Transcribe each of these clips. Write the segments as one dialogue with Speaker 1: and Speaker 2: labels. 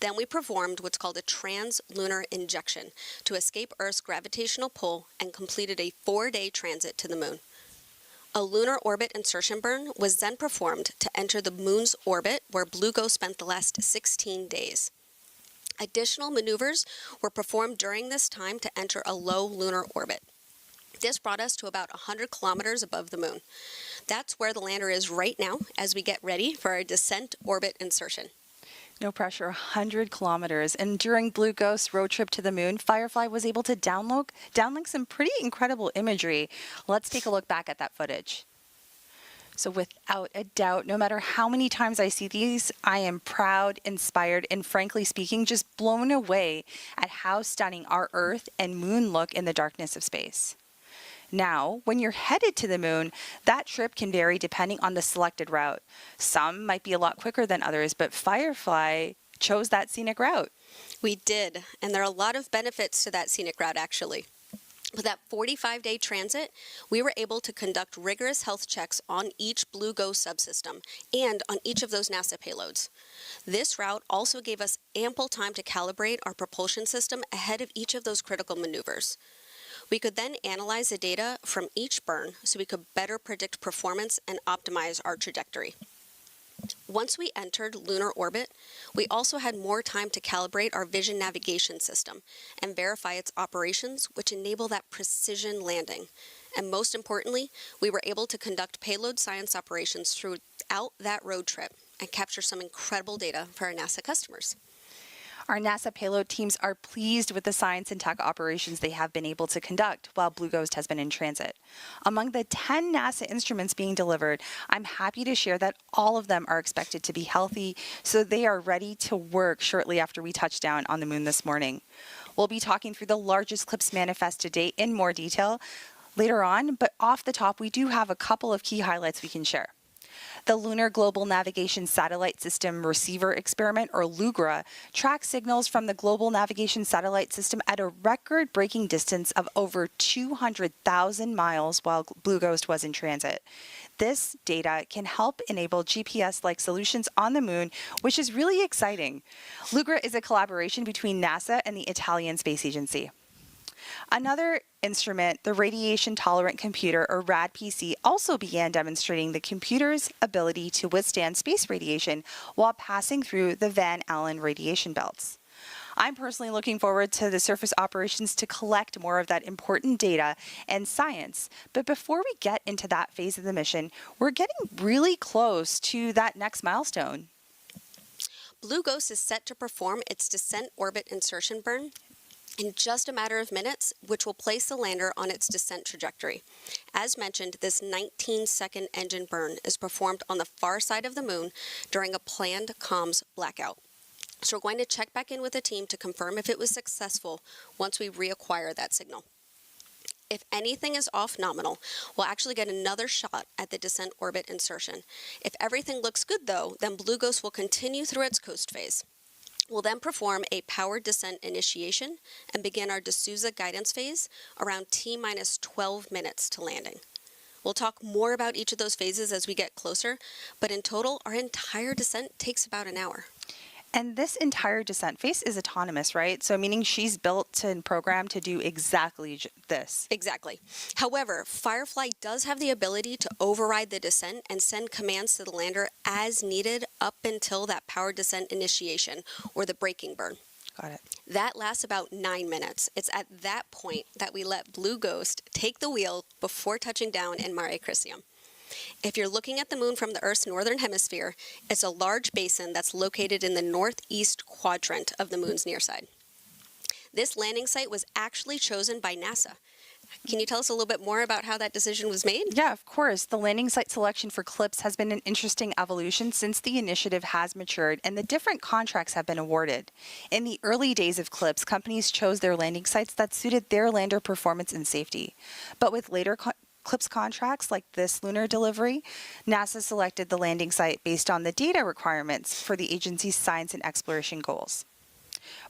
Speaker 1: Then we performed what's called a trans-lunar injection to escape Earth's gravitational pull and completed a 4-day transit to the moon. A lunar orbit insertion burn was then performed to enter the moon's orbit, where Blue Ghost spent the last 16 days. Additional maneuvers were performed during this time to enter a low lunar orbit. This brought us to about 100 kilometers above the moon. That's where the lander is right now as we get ready for our descent orbit insertion.
Speaker 2: No pressure, 100 kilometers. And during Blue Ghost's road trip to the moon, Firefly was able to downlink some pretty incredible imagery. Let's take a look back at that footage. So without a doubt, no matter how many times I see these, I am proud, inspired, and frankly speaking, just blown away at how stunning our Earth and moon look in the darkness of space. Now, when you're headed to the moon, that trip can vary depending on the selected route. Some might be a lot quicker than others, but Firefly chose that scenic route.
Speaker 1: We did, and there are a lot of benefits to that scenic route, actually. With that 45-day transit, we were able to conduct rigorous health checks on each Blue Ghost subsystem and on each of those NASA payloads. This route also gave us ample time to calibrate our propulsion system ahead of each of those critical maneuvers. We could then analyze the data from each burn so we could better predict performance and optimize our trajectory. Once we entered lunar orbit, we also had more time to calibrate our vision navigation system and verify its operations, which enable that precision landing. And most importantly, we were able to conduct payload science operations throughout that road trip and capture some incredible data for our NASA customers.
Speaker 2: Our NASA payload teams are pleased with the science and tech operations they have been able to conduct while Blue Ghost has been in transit. Among the 10 NASA instruments being delivered, I'm happy to share that all of them are expected to be healthy, so they are ready to work shortly after we touch down on the moon this morning. We'll be talking through the largest CLIPS manifest to date in more detail later on, but off the top, we do have a couple of key highlights we can share. The Lunar Global Navigation Satellite System Receiver Experiment, or LUGRA, tracks signals from the Global Navigation Satellite System at a record-breaking distance of over 200,000 miles while Blue Ghost was in transit. This data can help enable GPS-like solutions on the moon, which is really exciting. LUGRA is a collaboration between NASA and the Italian Space Agency. Another instrument, the Radiation Tolerant Computer, or RAD-PC, also began demonstrating the computer's ability to withstand space radiation while passing through the Van Allen radiation belts. I'm personally looking forward to the surface operations to collect more of that important data and science. But before we get into that phase of the mission, we're getting really close to that next milestone.
Speaker 1: Blue Ghost is set to perform its descent orbit insertion burn in just a matter of minutes, which will place the lander on its descent trajectory. As mentioned, this 19-second engine burn is performed on the far side of the moon during a planned comms blackout. So we're going to check back in with the team to confirm if it was successful once we reacquire that signal. If anything is off nominal, we'll actually get another shot at the descent orbit insertion. If everything looks good, though, then Blue Ghost will continue through its coast phase. We'll then perform a powered descent initiation and begin our D'Souza guidance phase around T-minus 12 minutes to landing. We'll talk more about each of those phases as we get closer, but in total, our entire descent takes about an hour.
Speaker 2: And this entire descent phase is autonomous, right? So meaning she's built and programmed to do exactly this.
Speaker 1: Exactly. However, Firefly does have the ability to override the descent and send commands to the lander as needed up until that powered descent initiation or the braking burn.
Speaker 2: Got it.
Speaker 1: That lasts about 9 minutes. It's at that point that we let Blue Ghost take the wheel before touching down in Mare Crisium. If you're looking at the moon from the Earth's northern hemisphere, it's a large basin that's located in the northeast quadrant of the moon's near side. This landing site was actually chosen by NASA. Can you tell us a little bit more about how that decision was made?
Speaker 2: Yeah, of course. The landing site selection for CLIPS has been an interesting evolution since the initiative has matured and the different contracts have been awarded. In the early days of CLIPS, companies chose their landing sites that suited their lander performance and safety. But with later CLIPS contracts like this lunar delivery, NASA selected the landing site based on the data requirements for the agency's science and exploration goals.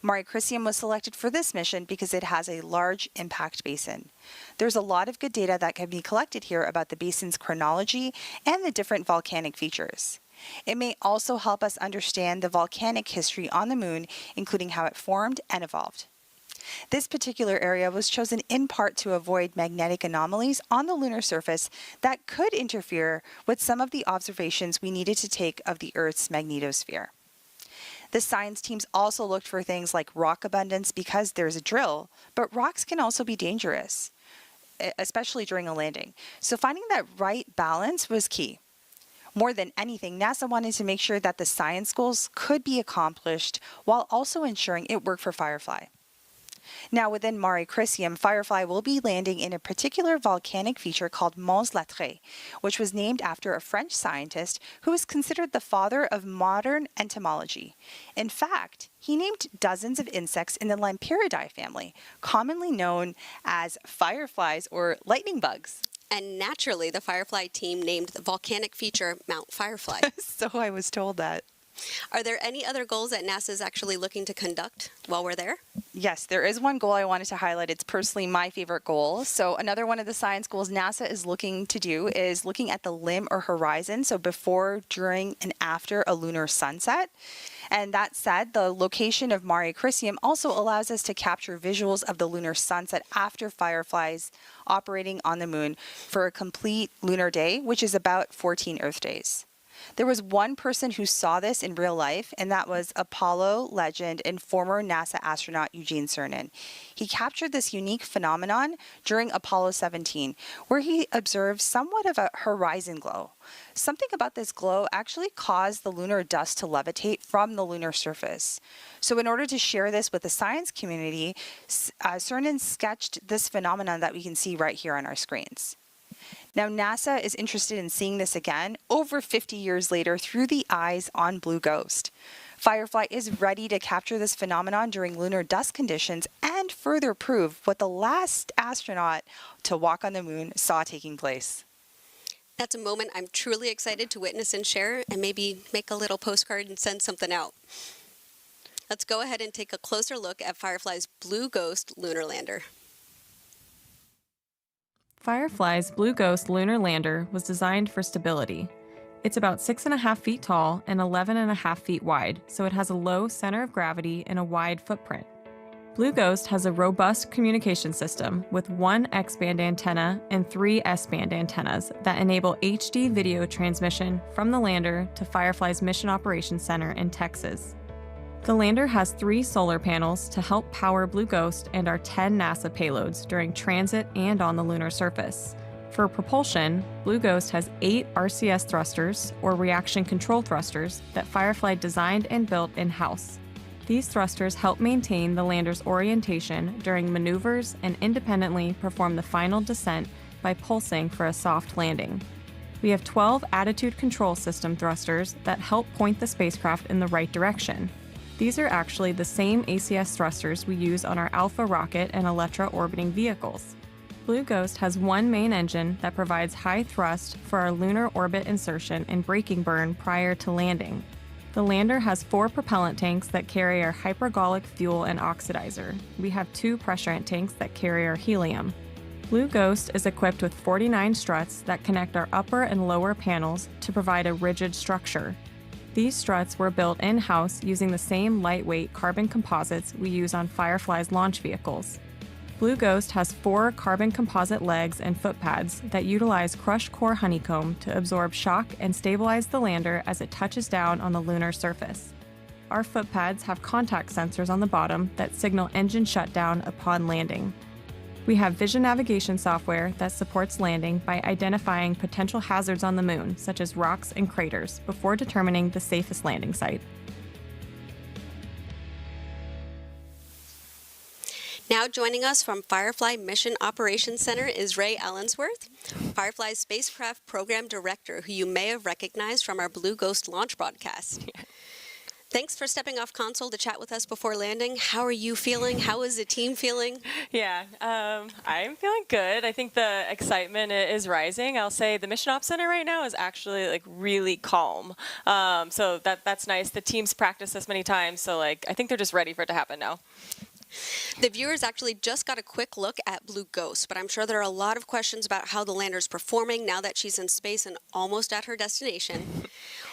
Speaker 2: Mare Crisium was selected for this mission because it has a large impact basin. There's a lot of good data that can be collected here about the basin's chronology and the different volcanic features. It may also help us understand the volcanic history on the moon, including how it formed and evolved. This particular area was chosen in part to avoid magnetic anomalies on the lunar surface that could interfere with some of the observations we needed to take of the Earth's magnetosphere. The science teams also looked for things like rock abundance because there's a drill, but rocks can also be dangerous, especially during a landing. So finding that right balance was key. More than anything, NASA wanted to make sure that the science goals could be accomplished while also ensuring it worked for Firefly. Now, within Mare Crisium, Firefly will be landing in a particular volcanic feature called Mons Latré, which was named after a French scientist who is considered the father of modern entomology. In fact, he named dozens of insects in the Lampyridae family, commonly known as fireflies or lightning bugs.
Speaker 1: And naturally, the Firefly team named the volcanic feature Mount Firefly.
Speaker 2: So I was told that.
Speaker 1: Are there any other goals that NASA is actually looking to conduct while we're there?
Speaker 2: Yes, there is one goal I wanted to highlight. It's personally my favorite goal. So another one of the science goals NASA is looking to do is looking at the limb or horizon, so before, during, and after a lunar sunset. And that said, the location of Mare Crisium also allows us to capture visuals of the lunar sunset after Fireflies operating on the moon for a complete lunar day, which is about 14 Earth days. There was one person who saw this in real life, and that was Apollo legend and former NASA astronaut Eugene Cernan. He captured this unique phenomenon during Apollo 17, where he observed somewhat of a horizon glow. Something about this glow actually caused the lunar dust to levitate from the lunar surface. So in order to share this with the science community, Cernan sketched this phenomenon that we can see right here on our screens. Now, NASA is interested in seeing this again over 50 years later through the eyes on Blue Ghost. Firefly is ready to capture this phenomenon during lunar dust conditions and further prove what the last astronaut to walk on the moon saw taking place.
Speaker 1: That's a moment I'm truly excited to witness and share, and maybe make a little postcard and send something out. Let's go ahead and take a closer look at Firefly's Blue Ghost lunar lander.
Speaker 3: Firefly's Blue Ghost lunar lander was designed for stability. It's about 6.5 feet tall and 11.5 feet wide, so it has a low center of gravity and a wide footprint. Blue Ghost has a robust communication system with one X-band antenna and 3 S-band antennas that enable HD video transmission from the lander to Firefly's Mission Operations Center in Texas. The lander has 3 solar panels to help power Blue Ghost and our 10 NASA payloads during transit and on the lunar surface. For propulsion, Blue Ghost has 8 RCS thrusters, or reaction control thrusters, that Firefly designed and built in-house. These thrusters help maintain the lander's orientation during maneuvers and independently perform the final descent by pulsing for a soft landing. We have 12 attitude control system thrusters that help point the spacecraft in the right direction. These are actually the same ACS thrusters we use on our Alpha rocket and Electra orbiting vehicles. Blue Ghost has one main engine that provides high thrust for our lunar orbit insertion and braking burn prior to landing. The lander has 4 propellant tanks that carry our hypergolic fuel and oxidizer. We have 2 pressurant tanks that carry our helium. Blue Ghost is equipped with 49 struts that connect our upper and lower panels to provide a rigid structure. These struts were built in-house using the same lightweight carbon composites we use on Firefly's launch vehicles. Blue Ghost has 4 carbon composite legs and foot pads that utilize crushed core honeycomb to absorb shock and stabilize the lander as it touches down on the lunar surface. Our foot pads have contact sensors on the bottom that signal engine shutdown upon landing. We have vision navigation software that supports landing by identifying potential hazards on the moon, such as rocks and craters, before determining the safest landing site.
Speaker 1: Now joining us from Firefly Mission Operations Center is Ray Allensworth, Firefly's spacecraft program director, who you may have recognized from our Blue Ghost launch broadcast. Yeah. Thanks for stepping off console to chat with us before landing. How are you feeling? How is the team feeling?
Speaker 4: Yeah, I'm feeling good. I think the excitement is rising. I'll say the Mission Ops Center right now is actually really calm. So that's nice. The team's practiced this many times, so I think they're just ready for it to happen now.
Speaker 1: The viewers actually just got a quick look at Blue Ghost, but I'm sure there are a lot of questions about how the lander's performing now that she's in space and almost at her destination.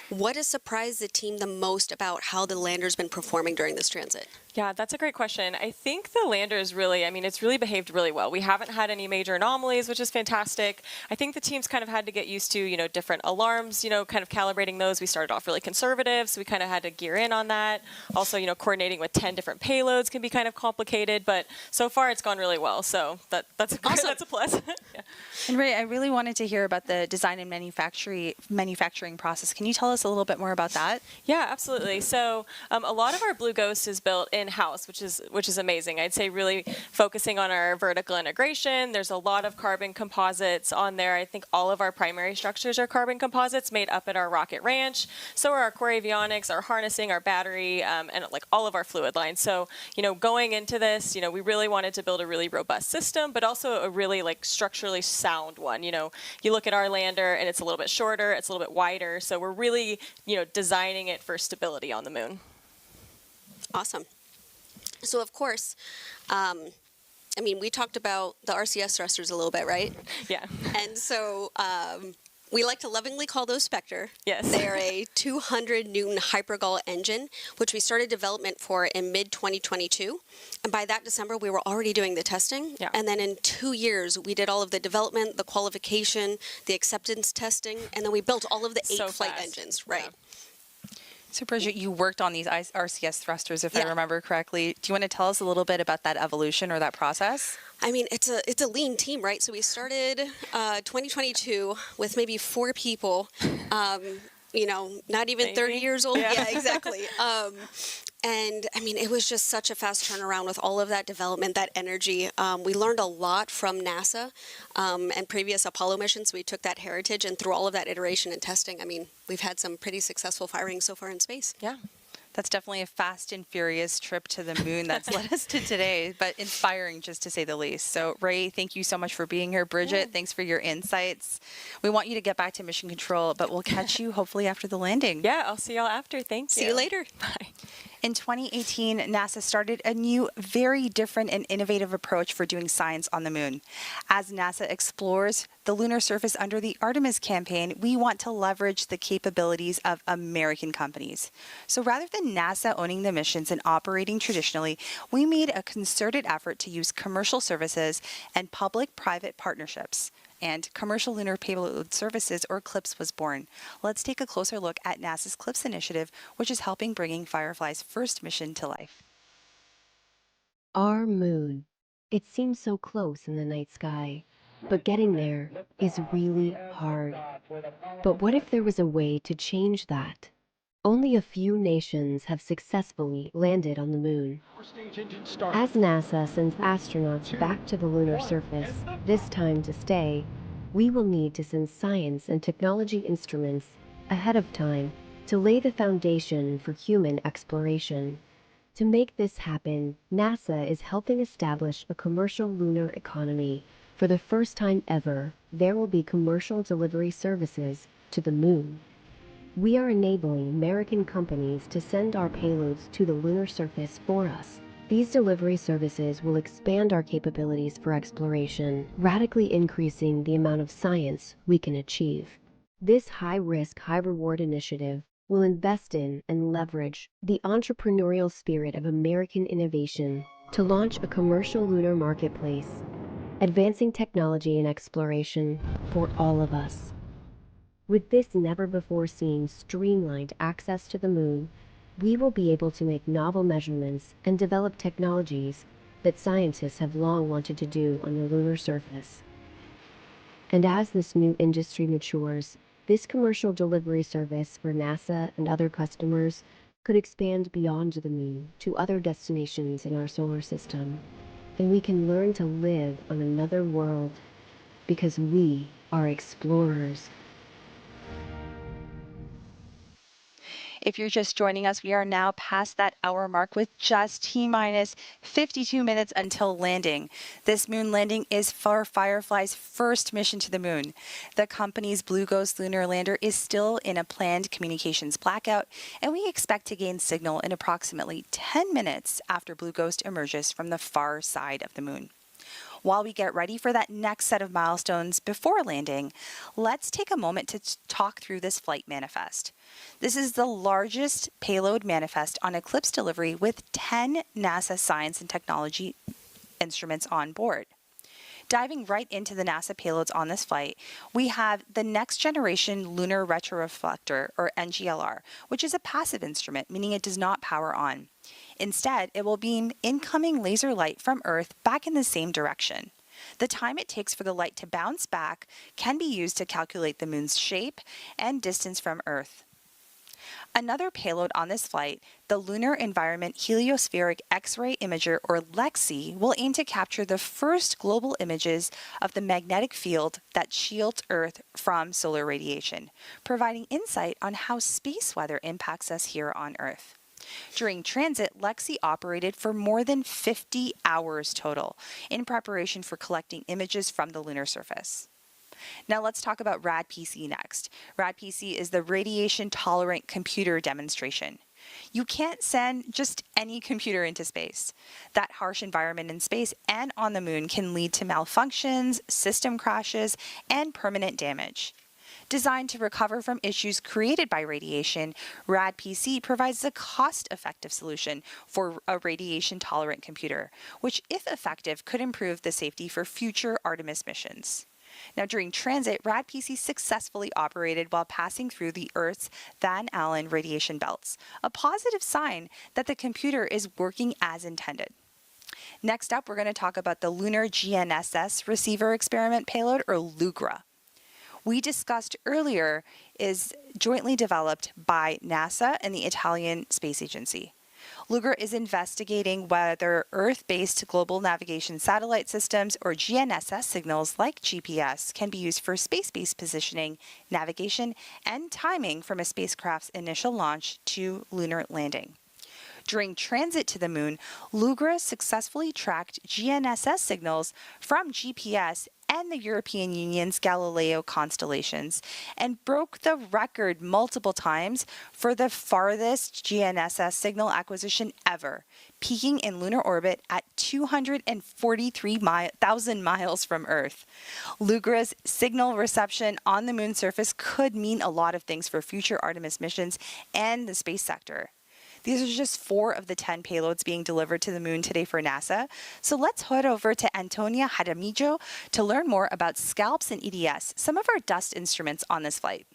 Speaker 1: What has surprised the team the most about how the lander's been performing during this transit?
Speaker 4: Yeah, that's a great question. I think the lander is really, it's really behaved really well. We haven't had any major anomalies, which is fantastic. I think the team's kind of had to get used to, different alarms, kind of calibrating those. We started off really conservative, so we kind of had to gear in on that. Also, coordinating with 10 different payloads can be kind of complicated, but so far it's gone really well. So that's a
Speaker 1: Awesome.
Speaker 4: that's a plus. Yeah.
Speaker 2: And Ray, I really wanted to hear about the design and manufacturing process. Can you tell us a little bit more about that?
Speaker 4: Yeah, absolutely. So a lot of our Blue Ghost is built in-house, which is amazing. I'd say really focusing on our vertical integration. There's a lot of carbon composites on there. I think all of our primary structures are carbon composites made up at our rocket ranch. So are our core avionics, our harnessing, our battery, and like all of our fluid lines. So going into this, we really wanted to build a really robust system, but also a really like structurally sound one. You look at our lander and it's a little bit shorter, it's a little bit wider. So we're really designing it for stability on the moon.
Speaker 1: Awesome. So, of course, we talked about the RCS thrusters a little bit, right?
Speaker 4: Yeah.
Speaker 1: And so we like to lovingly call those Spectre.
Speaker 4: Yes.
Speaker 1: They are a 200 Newton hypergol engine, which we started development for in mid-2022. And by that December, we were already doing the testing.
Speaker 4: Yeah.
Speaker 1: And then in 2 years, we did all of the development, the qualification, the acceptance testing, and then we built all of the 8
Speaker 4: So
Speaker 1: flight
Speaker 4: fast.
Speaker 1: engines. Right.
Speaker 4: Yeah.
Speaker 2: So, Bridget, you worked on these RCS thrusters, if I
Speaker 1: Yeah.
Speaker 2: remember correctly. Do you want to tell us a little bit about that evolution or that process?
Speaker 1: It's a lean team, right? So we started 2022 with maybe 4 people, not even 30
Speaker 4: Maybe.
Speaker 1: years old.
Speaker 4: Yeah.
Speaker 1: Yeah, exactly. And it was just such a fast turnaround with all of that development, that energy. We learned a lot from NASA and previous Apollo missions. We took that heritage and through all of that iteration and testing, we've had some pretty successful firings so far in space.
Speaker 4: Yeah.
Speaker 2: That's definitely a fast and furious trip to the moon that's led us to today, but inspiring just to say the least. So, Ray, thank you so much for being here. Bridget, thanks for your insights. We want you to get back to mission control, but we'll catch you hopefully after the landing.
Speaker 4: Yeah, I'll see y'all after. Thank you.
Speaker 1: See you later.
Speaker 4: Bye.
Speaker 2: In 2018, NASA started a new, very different and innovative approach for doing science on the moon. As NASA explores the lunar surface under the Artemis campaign, we want to leverage the capabilities of American companies. So rather than NASA owning the missions and operating traditionally, we made a concerted effort to use commercial services and public-private partnerships. And Commercial Lunar Payload Services, or CLPS, was born. Let's take a closer look at NASA's CLPS initiative, which is helping bringing Firefly's first mission to life.
Speaker 5: Our moon. It seems so close in the night sky, but getting there is really hard. But what if there was a way to change that? Only a few nations have successfully landed on the moon. As NASA sends astronauts back to the lunar surface, this time to stay, we will need to send science and technology instruments ahead of time to lay the foundation for human exploration. To make this happen, NASA is helping establish a commercial lunar economy. For the first time ever, there will be commercial delivery services to the moon. We are enabling American companies to send our payloads to the lunar surface for us. These delivery services will expand our capabilities for exploration, radically increasing the amount of science we can achieve. This high-risk, high-reward initiative will invest in and leverage the entrepreneurial spirit of American innovation to launch a commercial lunar marketplace, advancing technology and exploration for all of us. With this never-before-seen streamlined access to the moon, we will be able to make novel measurements and develop technologies that scientists have long wanted to do on the lunar surface. And as this new industry matures, this commercial delivery service for NASA and other customers could expand beyond the moon to other destinations in our solar system. And we can learn to live on another world because we are explorers.
Speaker 2: If you're just joining us, we are now past that hour mark with just T-minus 52 minutes until landing. This moon landing is for Firefly's first mission to the moon. The company's Blue Ghost lunar lander is still in a planned communications blackout, and we expect to gain signal in approximately 10 minutes after Blue Ghost emerges from the far side of the moon. While we get ready for that next set of milestones before landing, let's take a moment to talk through this flight manifest. This is the largest payload manifest on Eclipse delivery with 10 NASA science and technology instruments on board. Diving right into the NASA payloads on this flight, we have the Next Generation Lunar Retroreflector, or NGLR, which is a passive instrument, meaning it does not power on. Instead, it will beam incoming laser light from Earth back in the same direction. The time it takes for the light to bounce back can be used to calculate the moon's shape and distance from Earth. Another payload on this flight, the Lunar Environment Heliospheric X-ray Imager, or LEXI, will aim to capture the first global images of the magnetic field that shields Earth from solar radiation, providing insight on how space weather impacts us here on Earth. During transit, LEXI operated for more than 50 hours total in preparation for collecting images from the lunar surface. Now let's talk about RAD-PC next. RAD-PC is the radiation-tolerant computer demonstration. You can't send just any computer into space. That harsh environment in space and on the moon can lead to malfunctions, system crashes, and permanent damage. Designed to recover from issues created by radiation, RAD-PC provides a cost-effective solution for a radiation-tolerant computer, which, if effective, could improve the safety for future Artemis missions. Now, during transit, RAD-PC successfully operated while passing through the Earth's Van Allen radiation belts, a positive sign that the computer is working as intended. Next up, we're going to talk about the Lunar GNSS Receiver Experiment Payload, or LUGRA. We discussed earlier is jointly developed by NASA and the Italian Space Agency. LUGRA is investigating whether Earth-based global navigation satellite systems, or GNSS signals like GPS, can be used for space-based positioning, navigation, and timing from a spacecraft's initial launch to lunar landing. During transit to the moon, LUGRA successfully tracked GNSS signals from GPS and the European Union's Galileo constellations and broke the record multiple times for the farthest GNSS signal acquisition ever, peaking in lunar orbit at 243,000 miles from Earth. LUGRA's signal reception on the moon's surface could mean a lot of things for future Artemis missions and the space sector. These are just 4 of the 10 payloads being delivered to the moon today for NASA. So let's head over to Antonia Jaramillo to learn more about SCALPS and EDS, some of our dust instruments on this flight.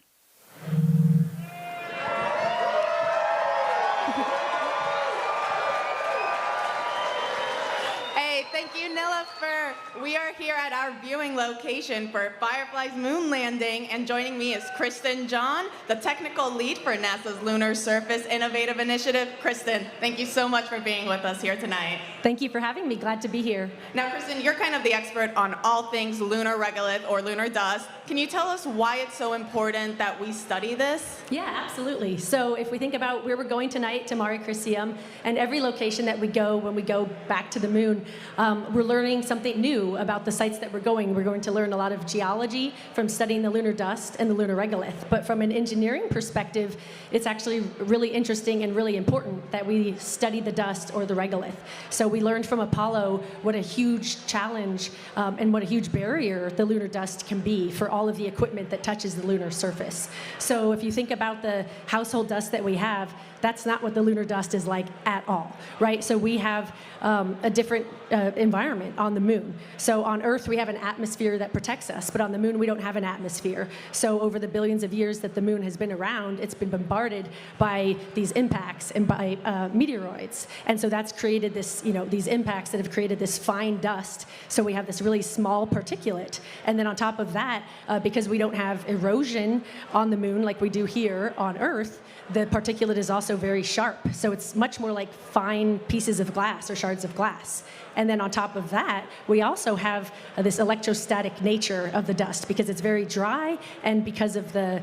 Speaker 6: Thank you, Nilifer. We are here at our viewing location for Firefly's moon landing, and joining me is Kristen John, the technical lead for NASA's Lunar Surface Innovative Initiative. Kristen, thank you so much for being with us here tonight.
Speaker 7: Thank you for having me. Glad to be here.
Speaker 6: Now, Kristen, you're kind of the expert on all things lunar regolith or lunar dust. Can you tell us why it's so important that we study this?
Speaker 7: Yeah, absolutely. So if we think about where we're going tonight, to Mare Crisium, and every location that we go when we go back to the moon, we're learning something new about the sites that we're going. We're going to learn a lot of geology from studying the lunar dust and the lunar regolith. But from an engineering perspective, it's actually really interesting and really important that we study the dust or the regolith. So we learned from Apollo what a huge challenge and what a huge barrier the lunar dust can be for all of the equipment that touches the lunar surface. So if you think about the household dust that we have, that's not what the lunar dust is like at all, right? So we have a different environment on the moon. So on Earth, we have an atmosphere that protects us, but on the moon, we don't have an atmosphere. So over the billions of years that the moon has been around, it's been bombarded by these impacts and by meteoroids. And so that's created this, these impacts that have created this fine dust. So we have this really small particulate. And then on top of that, because we don't have erosion on the moon like we do here on Earth, the particulate is also very sharp. So it's much more like fine pieces of glass or shards of glass. And then on top of that, we also have this electrostatic nature of the dust because it's very dry and because of the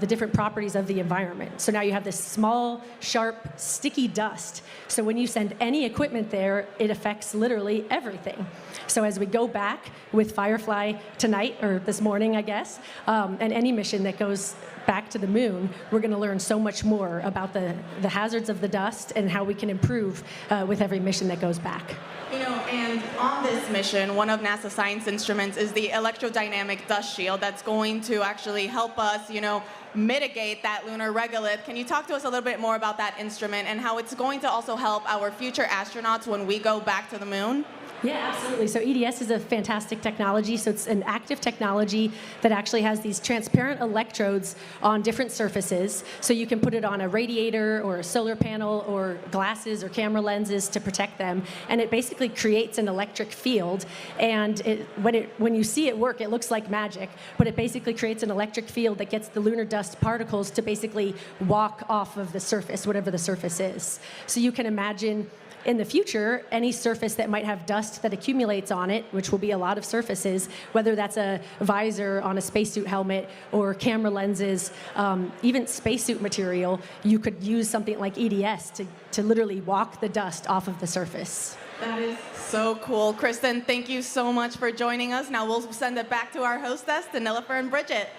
Speaker 7: different properties of the environment. So now you have this small, sharp, sticky dust. So when you send any equipment there, it affects literally everything. So as we go back with Firefly tonight, or this morning, I guess, and any mission that goes back to the moon, we're going to learn so much more about the hazards of the dust and how we can improve with every mission that goes back.
Speaker 6: And on this mission, one of NASA's science instruments is the electrodynamic dust shield that's going to actually help us, mitigate that lunar regolith. Can you talk to us a little bit more about that instrument and how it's going to also help our future astronauts when we go back to the moon?
Speaker 7: Yeah, absolutely. So EDS is a fantastic technology. So it's an active technology that actually has these transparent electrodes on different surfaces. So you can put it on a radiator or a solar panel or glasses or camera lenses to protect them. And it basically creates an electric field. And when you see it work, it looks like magic. But it basically creates an electric field that gets the lunar dust particles to basically walk off of the surface, whatever the surface is. So you can imagine in the future, any surface that might have dust that accumulates on it, which will be a lot of surfaces, whether that's a visor on a spacesuit helmet or camera lenses, even spacesuit material, you could use something like EDS to literally walk the dust off of the surface.
Speaker 6: That is so cool. Kristen, thank you so much for joining us. Now we'll send it back to our hostess, Nilüfer and Bridget.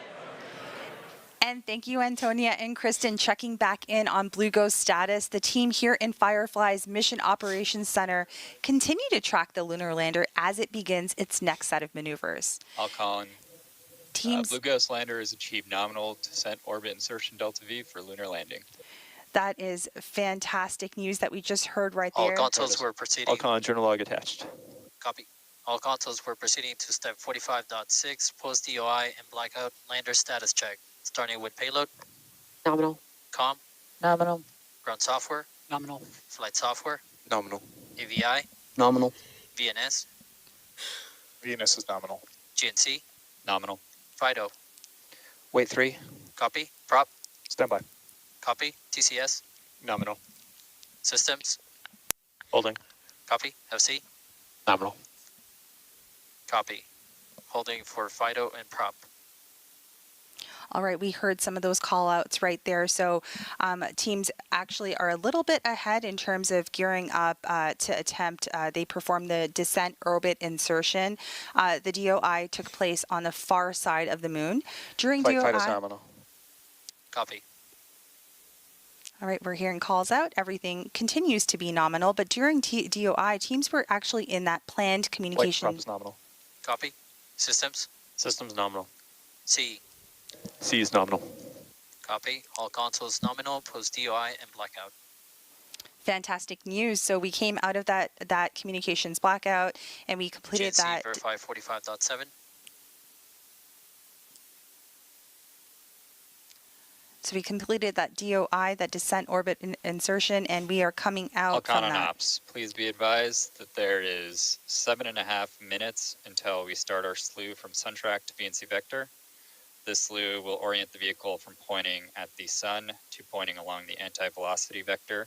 Speaker 2: And thank you, Antonia and Kristen, checking back in on Blue Ghost status. The team here in Firefly's Mission Operations Center continue to track the lunar lander as it begins its next set of maneuvers.
Speaker 8: I'll call in. Blue Ghost lander has achieved nominal descent orbit insertion delta V for lunar landing.
Speaker 2: That is fantastic news that we just heard right
Speaker 9: All
Speaker 2: there.
Speaker 9: consoles were proceeding.
Speaker 10: All con journal log attached.
Speaker 9: Copy. All consoles were proceeding to step 45.6, post DOI and blackout lander status check. Starting with payload.
Speaker 11: Nominal.
Speaker 9: Com.
Speaker 11: Nominal.
Speaker 9: Ground software.
Speaker 11: Nominal.
Speaker 9: Flight software.
Speaker 10: Nominal.
Speaker 9: AVI.
Speaker 10: Nominal.
Speaker 9: VNS.
Speaker 10: VNS is nominal.
Speaker 9: GNC.
Speaker 8: Nominal.
Speaker 9: FIDO.
Speaker 10: Wait 3.
Speaker 9: Copy. Prop.
Speaker 10: Standby.
Speaker 9: Copy. TCS.
Speaker 10: Nominal.
Speaker 9: Systems.
Speaker 10: Holding.
Speaker 9: Copy. FC.
Speaker 10: Nominal.
Speaker 9: Copy. Holding for FIDO and prop.
Speaker 2: All right, we heard some of those call outs right there. So teams actually are a little bit ahead in terms of gearing up to attempt. They performed the descent orbit insertion. The DOI took place on the far side of the moon. During
Speaker 10: Flight
Speaker 2: DOI,
Speaker 10: is nominal.
Speaker 9: Copy.
Speaker 2: all right, we're hearing calls out. Everything continues to be nominal, but during DOI, teams were actually in that planned
Speaker 10: Flight
Speaker 2: communication.
Speaker 10: prop is nominal.
Speaker 9: Copy. Systems.
Speaker 10: Systems nominal.
Speaker 9: C.
Speaker 10: C is nominal.
Speaker 9: Copy. All consoles nominal, post DOI and blackout.
Speaker 2: Fantastic news. So we came out of that communications blackout and we completed
Speaker 9: GNC
Speaker 2: that.
Speaker 9: verify 45.7.
Speaker 2: So we completed that DOI, that descent orbit insertion, and we are coming out from
Speaker 8: Alcon
Speaker 2: that.
Speaker 8: Ops, please be advised that there is 7.5 minutes until we start our slew from Suntrack to VNC Vector. This slew will orient the vehicle from pointing at the sun to pointing along the anti-velocity vector,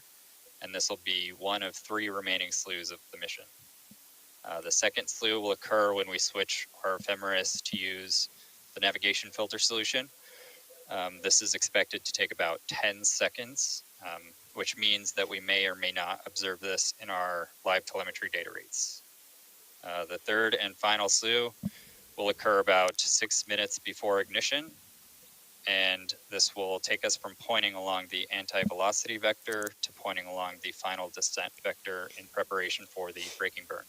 Speaker 8: and this will be one of 3 remaining slews of the mission. The second slew will occur when we switch our ephemeris to use the navigation filter solution. This is expected to take about 10 seconds, which means that we may or may not observe this in our live telemetry data rates. The third and final slew will occur about 6 minutes before ignition, and this will take us from pointing along the anti-velocity vector to pointing along the final descent vector in preparation for the braking burn.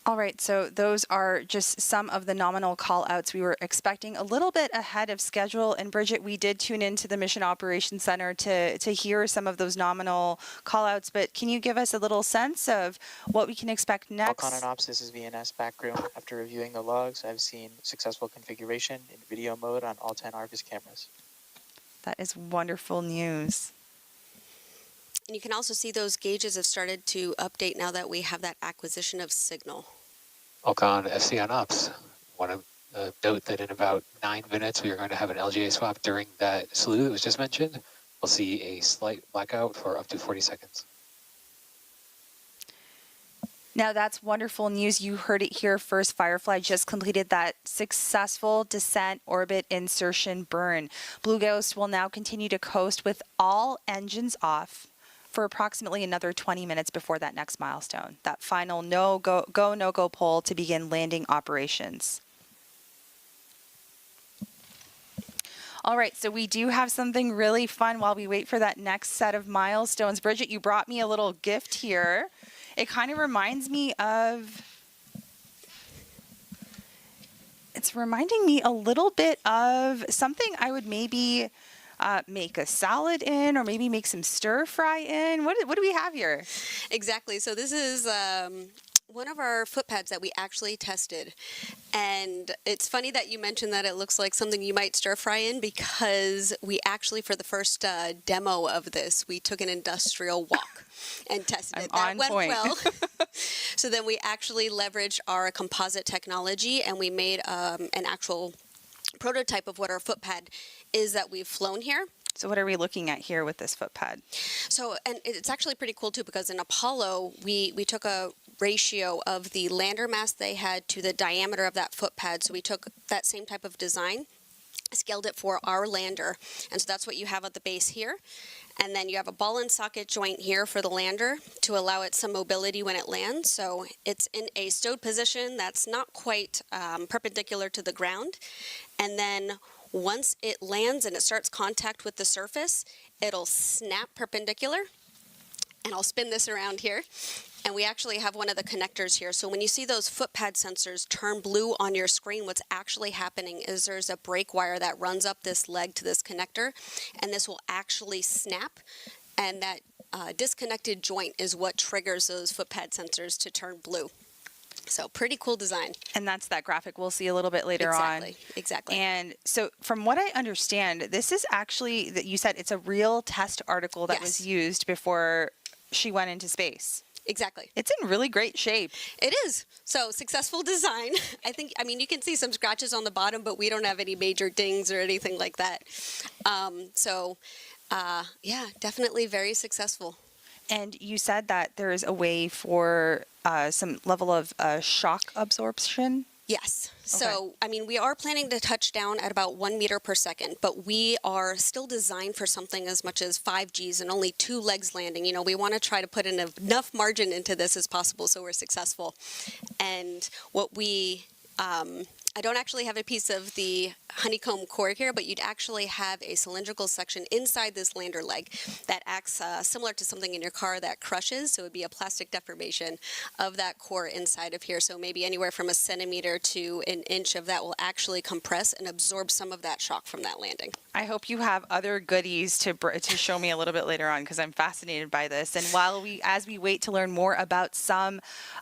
Speaker 2: All right, so those are just some of the nominal call outs. We were expecting a little bit ahead of schedule. And Bridget, we did tune into the Mission Operations Center to hear some of those nominal call outs. But can you give us a little sense of what we can expect next?
Speaker 11: Alcon and Ops, this is VNS backroom. After reviewing the logs, I've seen successful configuration in video mode on all 10 Argus cameras.
Speaker 2: That is wonderful news.
Speaker 1: And you can also see those gauges have started to update now that we have that acquisition of signal.
Speaker 12: Alcon FC on Ops. Want to note that in about 9 minutes we are going to have an LGA swap during that slew that was just mentioned. We'll see a slight blackout for up to 40 seconds.
Speaker 2: Now that's wonderful news. You heard it here first. Firefly just completed that successful descent orbit insertion burn. Blue Ghost will now continue to coast with all engines off for approximately another 20 minutes before that next milestone, that final no-go poll to begin landing operations. All right, so we do have something really fun while we wait for that next set of milestones. Bridget, you brought me a little gift here. It kind of reminds me of, it's reminding me a little bit of something I would maybe make a salad in, or maybe make some stir fry in. What do we have here?
Speaker 1: Exactly. So this is one of our foot pads that we actually tested. And it's funny that you mentioned that it looks like something you might stir fry in, because we actually, for the first demo of this, we took an industrial walk and tested it. That went well. So then we actually leveraged our composite technology, and we made an actual prototype of what our foot pad is that we've flown here.
Speaker 2: So what are we looking at here with this foot pad?
Speaker 1: So, and it's actually pretty cool too, because in Apollo, we took a ratio of the lander mass they had to the diameter of that foot pad. So we took that same type of design, scaled it for our lander. And so that's what you have at the base here. And then you have a ball and socket joint here for the lander to allow it some mobility when it lands. So it's in a stowed position that's not quite perpendicular to the ground. And then once it lands and it starts contact with the surface, it'll snap perpendicular. And I'll spin this around here. And we actually have one of the connectors here. So when you see those foot pad sensors turn blue on your screen, what's actually happening is there's a brake wire that runs up this leg to this connector, and this will actually snap. And that disconnected joint is what triggers those foot pad sensors to turn blue. So pretty cool design.
Speaker 2: And that's that graphic we'll see a little bit later on.
Speaker 1: Exactly.
Speaker 2: And so from what I understand, this is actually, that you said it's a real test article that was used before she went into space.
Speaker 1: Exactly.
Speaker 2: It's in really great shape.
Speaker 1: It is. So successful design. I mean, you can see some scratches on the bottom, but we don't have any major dings or anything like that. Yeah, definitely very successful.
Speaker 2: And you said that there is a way for some level of shock absorption.
Speaker 1: Yes. So, I mean, we are planning to touch down at about 1 meter per second, but we are still designed for something as much as 5 Gs and only 2 legs landing. You know, we want to try to put in enough margin into this as possible so we're successful. And what we, I don't actually have a piece of the honeycomb core here, but you'd actually have a cylindrical section inside this lander leg that acts similar to something in your car that crushes. So it would be a plastic deformation of that core inside of here. So maybe anywhere from a centimeter to an inch of that will actually compress and absorb some of that shock from that landing.
Speaker 2: I hope you have other goodies to show me a little bit later on, because I'm fascinated by this. And as we wait to learn more about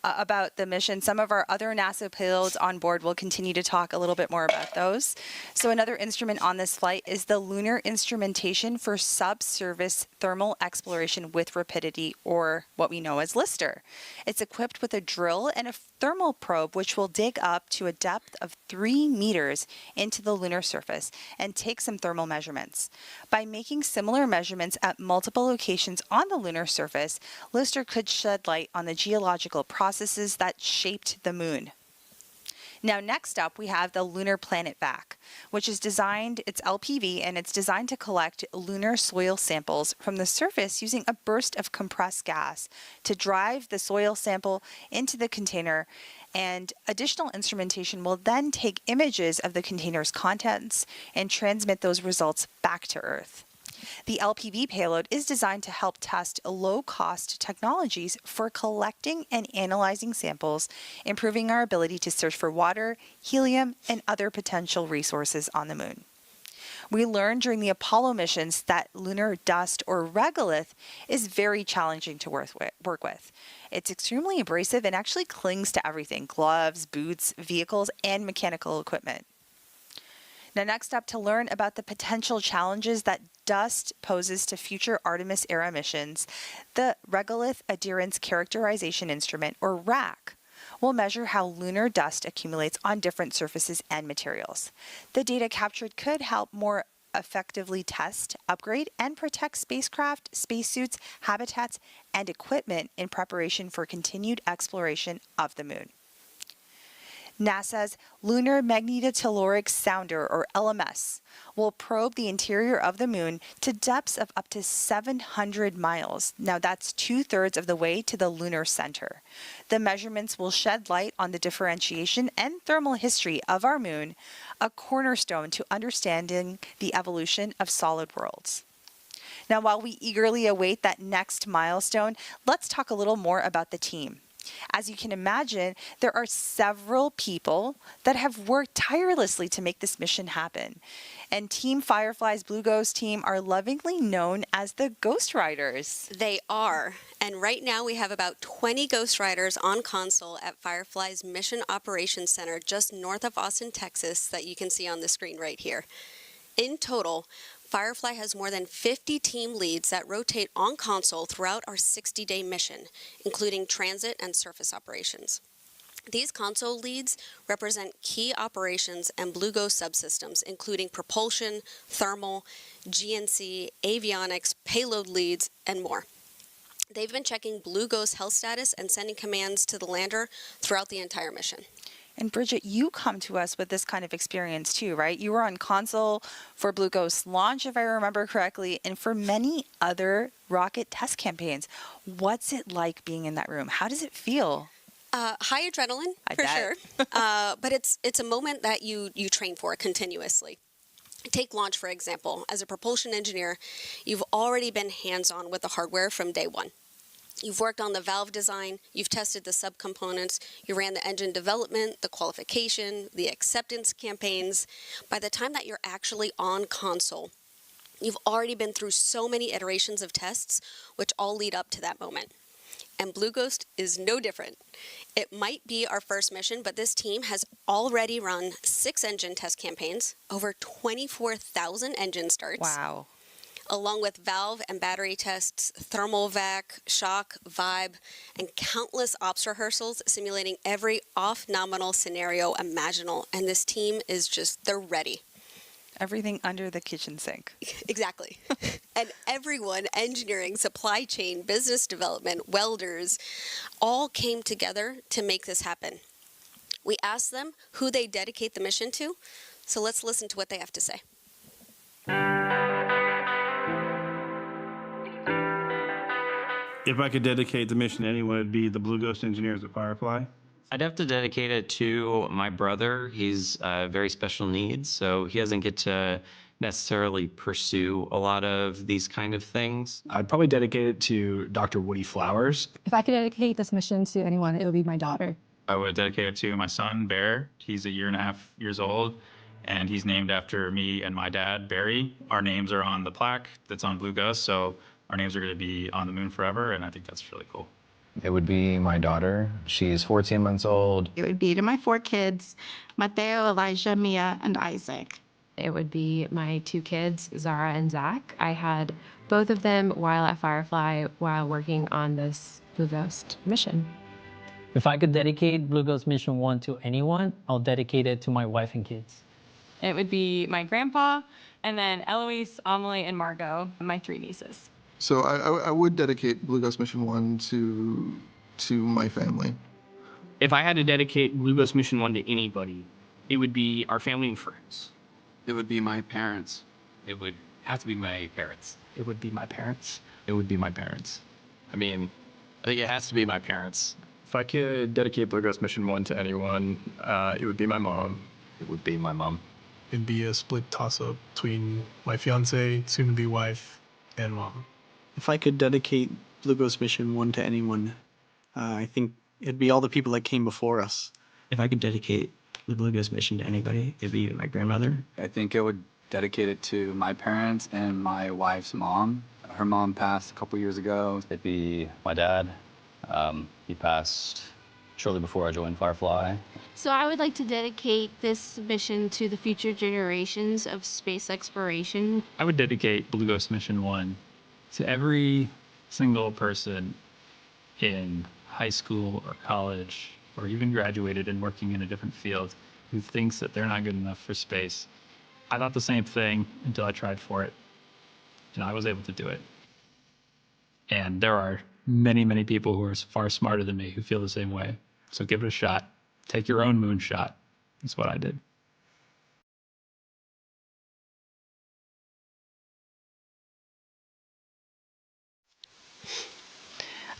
Speaker 2: about the mission, some of our other NASA payloads on board will continue to talk a little bit more about those. So another instrument on this flight is the Lunar Instrumentation for Subsurface Thermal Exploration with Rapidity, or what we know as LISTER. It's equipped with a drill and a thermal probe, which will dig up to a depth of 3 meters into the lunar surface and take some thermal measurements. By making similar measurements at multiple locations on the lunar surface, LISTER could shed light on the geological processes that shaped the moon. Now, next up, we have the Lunar Planet Vac, which is designed, it's LPV, and it's designed to collect lunar soil samples from the surface using a burst of compressed gas to drive the soil sample into the container, and additional instrumentation will then take images of the container's contents and transmit those results back to Earth. The LPV payload is designed to help test low-cost technologies for collecting and analyzing samples, improving our ability to search for water, helium, and other potential resources on the moon. We learned during the Apollo missions that lunar dust, or regolith, is very challenging to work with. It's extremely abrasive and actually clings to everything: gloves, boots, vehicles, and mechanical equipment. Now, next up, to learn about the potential challenges that dust poses to future Artemis-era missions, the Regolith Adherence Characterization Instrument, or RAC, will measure how lunar dust accumulates on different surfaces and materials. The data captured could help more effectively test, upgrade, and protect spacecraft, spacesuits, habitats, and equipment in preparation for continued exploration of the moon. NASA's Lunar Magnetotelluric Sounder, or LMS, will probe the interior of the moon to depths of up to 700 miles. Now, that's 2/3 of the way to the lunar center. The measurements will shed light on the differentiation and thermal history of our moon, a cornerstone to understanding the evolution of solid worlds. Now, while we eagerly await that next milestone, let's talk a little more about the team. As you can imagine, there are several people that have worked tirelessly to make this mission happen. And Team Firefly's Blue Ghost team are lovingly known as the Ghost Riders.
Speaker 1: They are. And right now we have about 20 Ghost Riders on console at Firefly's Mission Operations Center just north of Austin, Texas, that you can see on the screen right here. In total, Firefly has more than 50 team leads that rotate on console throughout our 60-day mission, including transit and surface operations. These console leads represent key operations and Blue Ghost subsystems, including propulsion, thermal, GNC, avionics, payload leads, and more. They've been checking Blue Ghost health status and sending commands to the lander throughout the entire mission.
Speaker 2: And Bridget, you come to us with this kind of experience too, right? You were on console for Blue Ghost launch, if I remember correctly, and for many other rocket test campaigns. What's it like being in that room? How does it feel?
Speaker 1: High adrenaline, for sure. But it's a moment that you train for continuously. Take launch, for example. As a propulsion engineer, you've already been hands-on with the hardware from day one. You've worked on the valve design, you've tested the subcomponents, you ran the engine development, the qualification, the acceptance campaigns. By the time that you're actually on console, you've already been through so many iterations of tests, which all lead up to that moment. And Blue Ghost is no different. It might be our first mission, but this team has already run 6 engine test campaigns, over 24,000 engine starts.
Speaker 2: Wow.
Speaker 1: Along with valve and battery tests, thermal vac, shock, vibe, and countless ops rehearsals simulating every off-nominal scenario imaginable. And this team is they're ready.
Speaker 2: Everything under the kitchen sink.
Speaker 1: Exactly. And everyone, engineering, supply chain, business development, welders, all came together to make this happen. We asked them who they dedicate the mission to, so let's listen to what they have to say.
Speaker 13: If I could dedicate the mission to anyone, it'd be the Blue Ghost engineers at Firefly.
Speaker 14: I'd have to dedicate it to my brother. He's very special needs, so he doesn't get to necessarily pursue a lot of these kind of things.
Speaker 15: I'd probably dedicate it to Dr. Woody Flowers.
Speaker 16: If I could dedicate this mission to anyone, it would be my daughter.
Speaker 17: I would dedicate it to my son, Bear. He's 1.5 years old, and he's named after me and my dad, Barry. Our names are on the plaque that's on Blue Ghost, so our names are going to be on the moon forever, and I think that's really cool.
Speaker 18: It would be my daughter. She's 14 months old.
Speaker 19: It would be to my 4 kids, Mateo, Elijah, Mia, and Isaac.
Speaker 20: It would be my 2 kids, Zara and Zach. I had both of them while at Firefly while working on this Blue Ghost mission.
Speaker 21: If I could dedicate Blue Ghost Mission 1 to anyone, I'll dedicate it to my wife and kids.
Speaker 4: It would be my grandpa, and then Eloise, Amelie, and Margot, my 3 nieces.
Speaker 22: So I would dedicate Blue Ghost Mission 1 to my family.
Speaker 23: If I had to dedicate Blue Ghost Mission 1 to anybody, it would be our family and friends.
Speaker 24: It would be my parents.
Speaker 8: It would have to be my parents.
Speaker 23: It would be my parents.
Speaker 24: It would be my parents.
Speaker 8: I mean, I think it has to be my parents.
Speaker 15: If I could dedicate Blue Ghost Mission 1 to anyone, it would be my mom.
Speaker 8: It would be my mom.
Speaker 25: It'd be a split toss-up between my fiance, soon-to-be wife, and mom.
Speaker 26: If I could dedicate Blue Ghost Mission 1 to anyone, I think it'd be all the people that came before us.
Speaker 23: If I could dedicate the Blue Ghost Mission to anybody, it'd be my grandmother.
Speaker 24: I think I would dedicate it to my parents and my wife's mom. Her mom passed a couple years ago.
Speaker 27: It'd be my dad. He passed shortly before I joined Firefly.
Speaker 28: So I would like to dedicate this mission to the future generations of space exploration.
Speaker 17: I would dedicate Blue Ghost Mission 1 to every single person in high school or college or even graduated and working in a different field who thinks that they're not good enough for space. I thought the same thing until I tried for it, and I was able to do it. And there are many, many people who are far smarter than me who feel the same way. So give it a shot. take your own moonshot. That's what I did.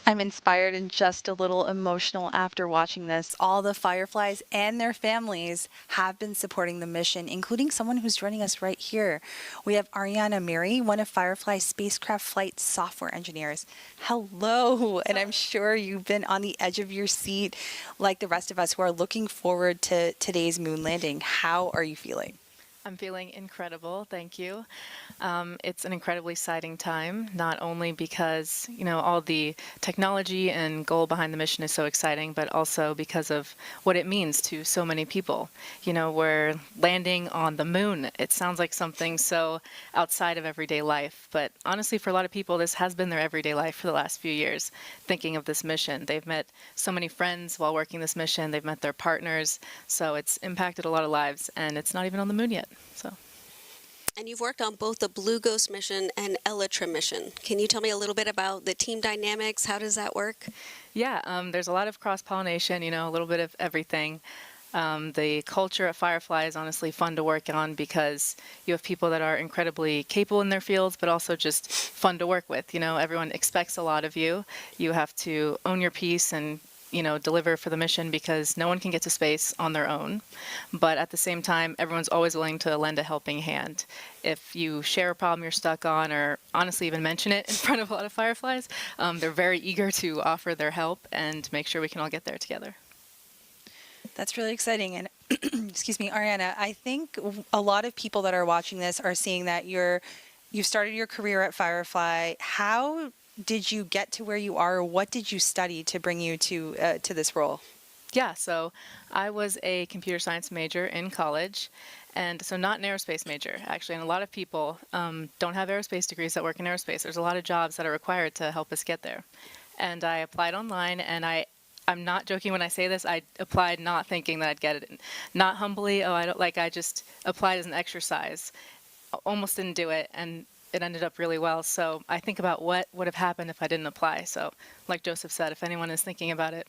Speaker 2: I'm inspired and just a little emotional after watching this. All the Fireflies and their families have been supporting the mission, including someone who's joining us right here. We have Ariana Mary, one of Firefly's spacecraft flight software engineers. Hello, and I'm sure you've been on the edge of your seat like the rest of us who are looking forward to today's moon landing. How are you feeling?
Speaker 3: I'm feeling incredible, thank you. It's an incredibly exciting time, not only because, all the technology and goal behind the mission is so exciting, but also because of what it means to so many people. We're landing on the moon. It sounds like something so outside of everyday life, but honestly, for a lot of people, this has been their everyday life for the last few years, thinking of this mission. They've met so many friends while working this mission. They've met their partners, so it's impacted a lot of lives, and it's not even on the moon yet.
Speaker 1: And you've worked on both the Blue Ghost mission and Elytra mission. Can you tell me a little bit about the team dynamics? How does that work?
Speaker 3: Yeah, there's a lot of cross-pollination, a little bit of everything. The culture at Firefly is honestly fun to work on because you have people that are incredibly capable in their fields, but also just fun to work with. Everyone expects a lot of you. You have to own your piece and deliver for the mission because no one can get to space on their own. But at the same time, everyone's always willing to lend a helping hand. If you share a problem you're stuck on, or honestly even mention it in front of a lot of Fireflies, they're very eager to offer their help and make sure we can all get there together.
Speaker 2: That's really exciting. And excuse me, Ariana, I think a lot of people that are watching this are seeing that you've started your career at Firefly. How did you get to where you are, or what did you study to bring you to this role?
Speaker 3: Yeah, so I was a computer science major in college, and so not an aerospace major, actually. And a lot of people don't have aerospace degrees that work in aerospace. There's a lot of jobs that are required to help us get there. And I applied online, and I'm not joking when I say this. I applied not thinking that I'd get it. Not humbly, I just applied as an exercise. Almost didn't do it, and it ended up really well. So I think about what would have happened if I didn't apply. So like Joseph said, if anyone is thinking about it,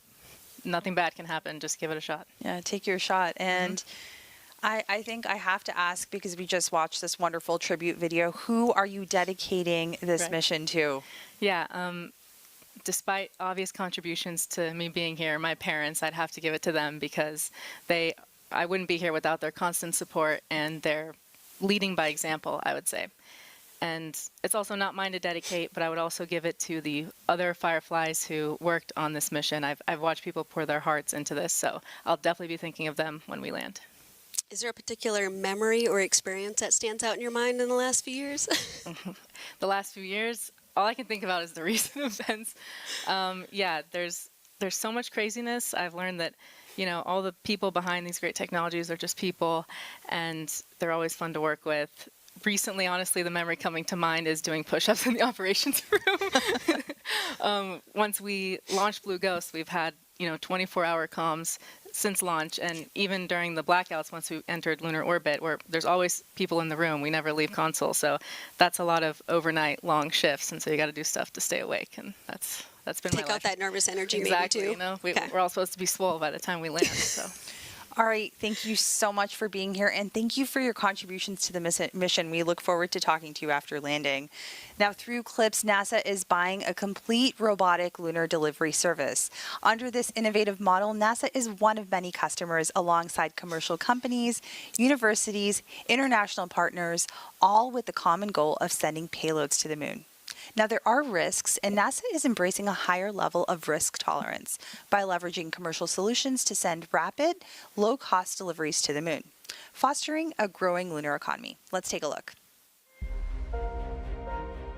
Speaker 3: nothing bad can happen. Just give it a shot.
Speaker 2: Yeah, take your shot. And I think I have to ask, because we just watched this wonderful tribute video, who are you dedicating this mission to?
Speaker 3: Yeah, despite obvious contributions to me being here, my parents, I'd have to give it to them because I wouldn't be here without their constant support and their leading by example, I would say. And it's also not mine to dedicate, but I would also give it to the other Fireflies who worked on this mission. I've watched people pour their hearts into this, so I'll definitely be thinking of them when we land.
Speaker 1: Is there a particular memory or experience that stands out in your mind in the last few years?
Speaker 3: The last few years, all I can think about is the recent events. There's so much craziness. I've learned that, all the people behind these great technologies are just people, and they're always fun to work with. Recently, honestly, the memory coming to mind is doing push-ups in the operations room. Once we launched Blue Ghost, we've had 24-hour comms since launch, and even during the blackouts once we entered lunar orbit, where there's always people in the room, we never leave console. So that's a lot of overnight long shifts, and so you got to do stuff to stay awake, and that's been
Speaker 1: Take
Speaker 3: my
Speaker 1: out
Speaker 3: life.
Speaker 1: that nervous energy,
Speaker 3: Exactly,
Speaker 1: maybe too.
Speaker 3: We're all supposed to be swole by the time we land. So.
Speaker 2: All right, thank you so much for being here, and thank you for your contributions to the mission. We look forward to talking to you after landing. Now, through CLIPS, NASA is buying a complete robotic lunar delivery service. Under this innovative model, NASA is one of many customers alongside commercial companies, universities, international partners, all with the common goal of sending payloads to the moon. Now, there are risks, and NASA is embracing a higher level of risk tolerance by leveraging commercial solutions to send rapid, low-cost deliveries to the moon, fostering a growing lunar economy. Let's take a look.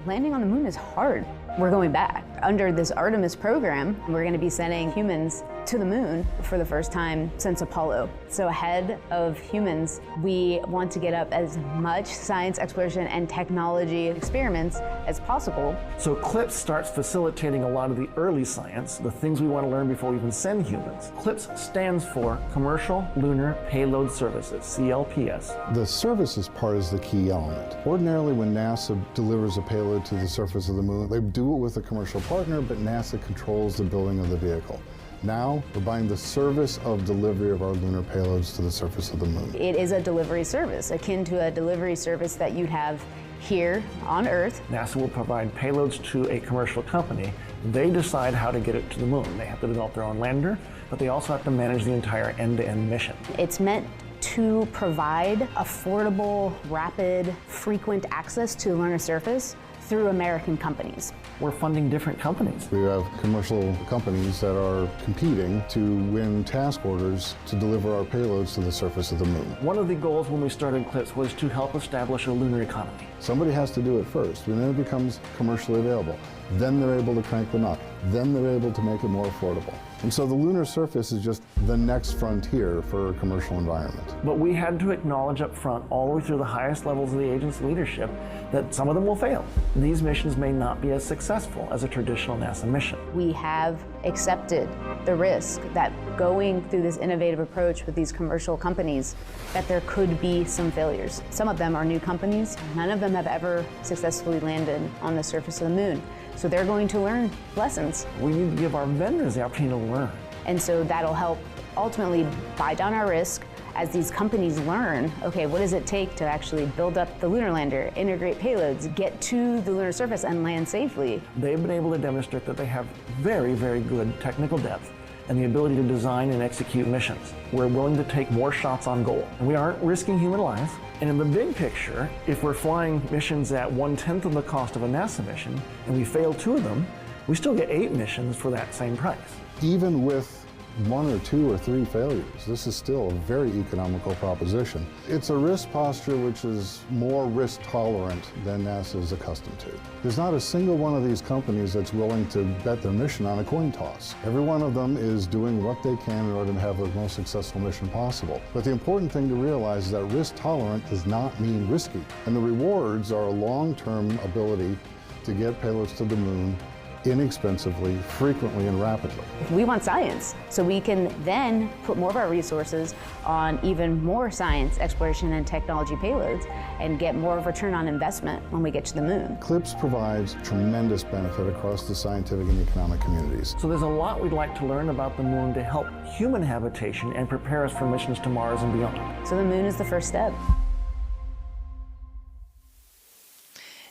Speaker 5: Landing on the moon is hard. We're going back. Under this Artemis program, we're going to be sending humans to the moon for the first time since Apollo. So ahead of humans, we want to get up as much science exploration and technology experiments as possible.
Speaker 6: So CLIPS starts facilitating a lot of the early science, the things we want to learn before we even send humans. CLIPS stands for Commercial Lunar Payload Services, CLPS.
Speaker 7: The services part is the key element. Ordinarily, when NASA delivers a payload to the surface of the moon, they do it with a commercial partner, but NASA controls the building of the vehicle. Now, we're buying the service of delivery of our lunar payloads to the surface of the moon.
Speaker 5: It is a delivery service, akin to a delivery service that you'd have here on Earth.
Speaker 6: NASA will provide payloads to a commercial company. They decide how to get it to the moon. They have to develop their own lander, but they also have to manage the entire end-to-end mission.
Speaker 5: It's meant to provide affordable, rapid, frequent access to the lunar surface through American companies.
Speaker 6: We're funding different companies.
Speaker 7: We have commercial companies that are competing to win task orders to deliver our payloads to the surface of the moon.
Speaker 6: One of the goals when we started CLIPS was to help establish a lunar economy.
Speaker 7: Somebody has to do it first, and then it becomes commercially available. Then they're able to crank them up. Then they're able to make it more affordable. And so the lunar surface is just the next frontier for a commercial environment.
Speaker 6: But we had to acknowledge up front, all the way through the highest levels of the agency leadership, that some of them will fail. These missions may not be as successful as a traditional NASA mission.
Speaker 5: We have accepted the risk that going through this innovative approach with these commercial companies, that there could be some failures. Some of them are new companies. None of them have ever successfully landed on the surface of the moon. So they're going to learn lessons.
Speaker 6: We need to give our vendors the opportunity to learn.
Speaker 5: And so that'll help ultimately buy down our risk as these companies learn, okay, what does it take to actually build up the lunar lander, integrate payloads, get to the lunar surface and land safely.
Speaker 6: They've been able to demonstrate that they have very, very good technical depth and the ability to design and execute missions. We're willing to take more shots on goal. And we aren't risking human lives. And in the big picture, if we're flying missions at 1/10 of the cost of a NASA mission, and we fail 2 of them, we still get 8 missions for that same price.
Speaker 7: Even with 1 or 2 or 3 failures, this is still a very economical proposition. It's a risk posture which is more risk tolerant than NASA is accustomed to. There's not a single one of these companies that's willing to bet their mission on a coin toss. Every one of them is doing what they can in order to have the most successful mission possible. But the important thing to realize is that risk tolerant does not mean risky. And the rewards are a long-term ability to get payloads to the moon inexpensively, frequently, and rapidly.
Speaker 5: We want science, so we can then put more of our resources on even more science, exploration, and technology payloads and get more of a return on investment when we get to the moon.
Speaker 7: CLIPS provides tremendous benefit across the scientific and economic communities.
Speaker 6: So there's a lot we'd like to learn about the moon to help human habitation and prepare us for missions to Mars and beyond.
Speaker 5: So the moon is the first step.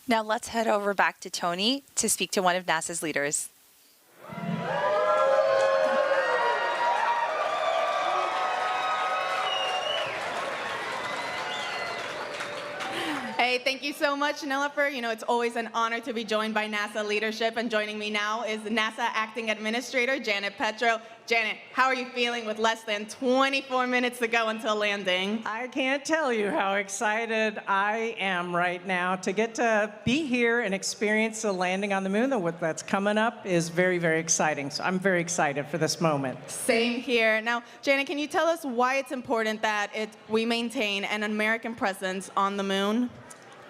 Speaker 2: Now let's head over back to Tony to speak to one of NASA's leaders.
Speaker 9: Hey, thank you so much, Nilofer. You know, it's always an honor to be joined by NASA leadership, and joining me now is NASA Acting Administrator Janet Petro. Janet, how are you feeling with less than 24 minutes to go until landing?
Speaker 10: I can't tell you how excited I am right now to get to be here and experience the landing on the moon. What that's coming up is very, very exciting. So I'm very excited for this moment.
Speaker 9: Same here. Now, Janet, can you tell us why it's important that we maintain an American presence on the moon?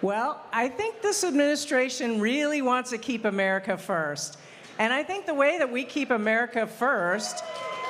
Speaker 10: Well, I think this administration really wants to keep America first. And I think the way that we keep America first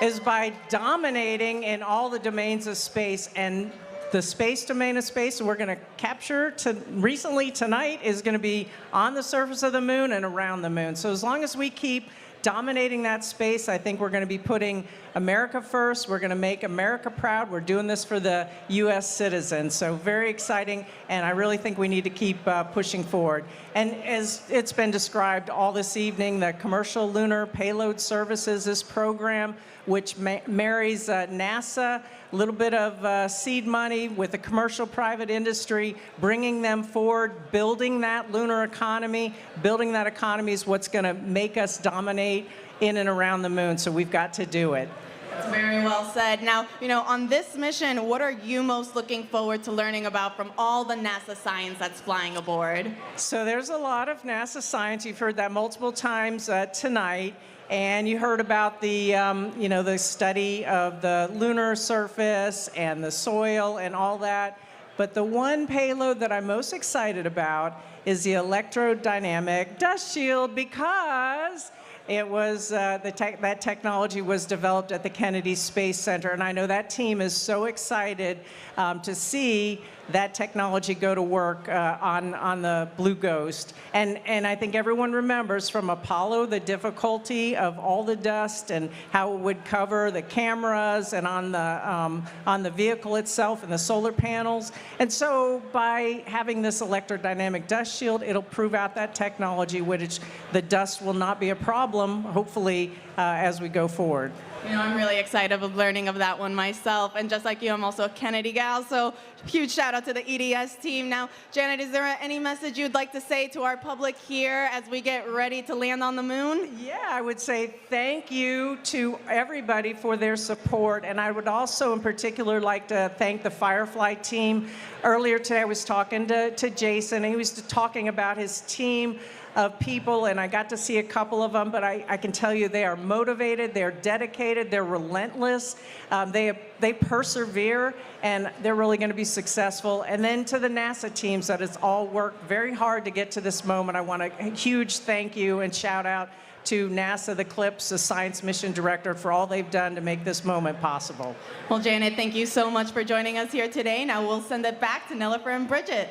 Speaker 10: is by dominating in all the domains of space. And the space domain of space we're going to capture recently tonight is going to be on the surface of the moon and around the moon. So as long as we keep dominating that space, I think we're going to be putting America first. We're going to make America proud. We're doing this for the U.S. citizens. So very exciting, and I really think we need to keep pushing forward. And as it's been described all this evening, the Commercial Lunar Payload Services, this program, which marries NASA, a little bit of seed money with the commercial private industry, bringing them forward, building that lunar economy. Building that economy is what's going to make us dominate in and around the moon, so we've got to do it.
Speaker 9: That's very well said. Now, you know, on this mission, what are you most looking forward to learning about from all the NASA science that's flying aboard?
Speaker 10: So there's a lot of NASA science. You've heard that multiple times tonight. And you heard about the, the study of the lunar surface and the soil and all that. But the one payload that I'm most excited about is the electrodynamic dust shield, because it was that technology was developed at the Kennedy Space Center, and I know that team is so excited to see that technology go to work on the Blue Ghost. And I think everyone remembers from Apollo the difficulty of all the dust and how it would cover the cameras and on the vehicle itself and the solar panels. And so by having this electrodynamic dust shield, it'll prove out that technology, which the dust will not be a problem, hopefully, as we go forward.
Speaker 9: You know, I'm really excited of learning of that one myself. And just like you, I'm also a Kennedy gal, so huge shout out to the EDS team. Now, Janet, is there any message you'd like to say to our public here as we get ready to land on the moon?
Speaker 10: Yeah, I would say thank you to everybody for their support. And I would also in particular like to thank the Firefly team. Earlier today, I was talking to Jason, and he was talking about his team of people, and I got to see a couple of them, but I can tell you they are motivated, they're dedicated, they're relentless, they persevere, and they're really going to be successful. And then to the NASA teams that has all worked very hard to get to this moment, I want a huge thank you and shout out to NASA, the CLIPS, the Science Mission Director, for all they've done to make this moment possible.
Speaker 9: Well, Janet, thank you so much for joining us here today. Now we'll send it back to Nilofer and Bridget.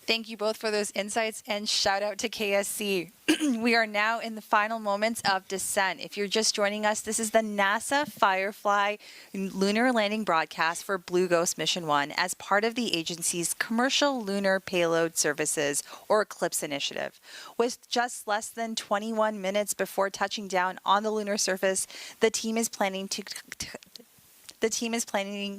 Speaker 2: Thank you both for those insights, and shout out to KSC. We are now in the final moments of descent. If you're just joining us, this is the NASA Firefly lunar landing broadcast for Blue Ghost Mission 1 as part of the agency's Commercial Lunar Payload Services, or CLIPS initiative. With just less than 21 minutes before touching down on the lunar surface, the team is planning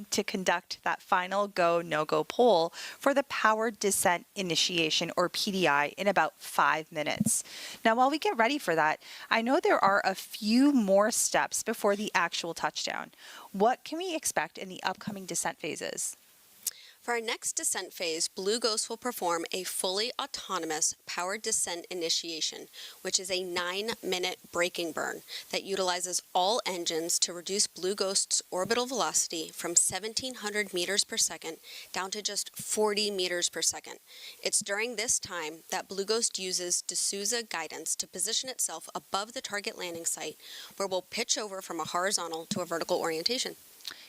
Speaker 2: to conduct that final go, no-go poll for the powered descent initiation, or PDI, in about 5 minutes. Now, while we get ready for that, I know there are a few more steps before the actual touchdown. What can we expect in the upcoming descent phases?
Speaker 1: For our next descent phase, Blue Ghost will perform a fully autonomous powered descent initiation, which is a 9-minute braking burn that utilizes all engines to reduce Blue Ghost's orbital velocity from 1,700 meters per second down to just 40 meters per second. It's during this time that Blue Ghost uses D'Souza guidance to position itself above the target landing site, where we'll pitch over from a horizontal to a vertical orientation.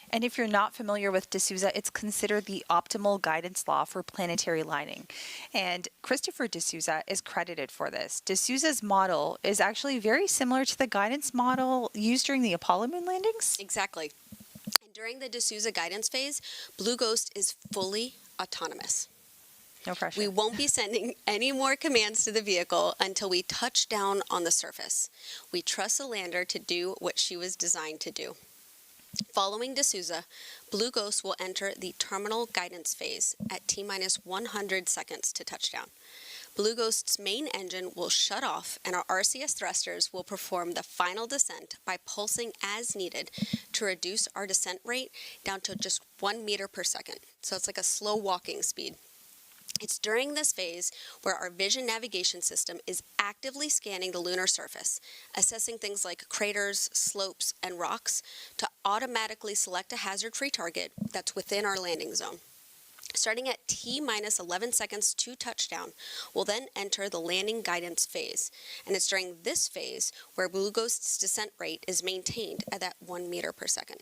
Speaker 2: And if you're not familiar with D'Souza, it's considered the optimal guidance law for planetary lining. And Christopher D'Souza is credited for this. D'Souza's model is actually very similar to the guidance model used during the Apollo moon landings.
Speaker 1: Exactly. And during the D'Souza guidance phase, Blue Ghost is fully autonomous.
Speaker 2: No pressure.
Speaker 1: We won't be sending any more commands to the vehicle until we touch down on the surface. We trust the lander to do what she was designed to do. Following D'Souza, Blue Ghost will enter the terminal guidance phase at T-minus 100 seconds to touchdown. Blue Ghost's main engine will shut off, and our RCS thrusters will perform the final descent by pulsing as needed to reduce our descent rate down to just 1 meter per second. So it's like a slow walking speed. It's during this phase where our vision navigation system is actively scanning the lunar surface, assessing things like craters, slopes, and rocks to automatically select a hazard-free target that's within our landing zone. Starting at T-minus 11 seconds to touchdown, we'll then enter the landing guidance phase, and it's during this phase where Blue Ghost's descent rate is maintained at that 1 meter per second.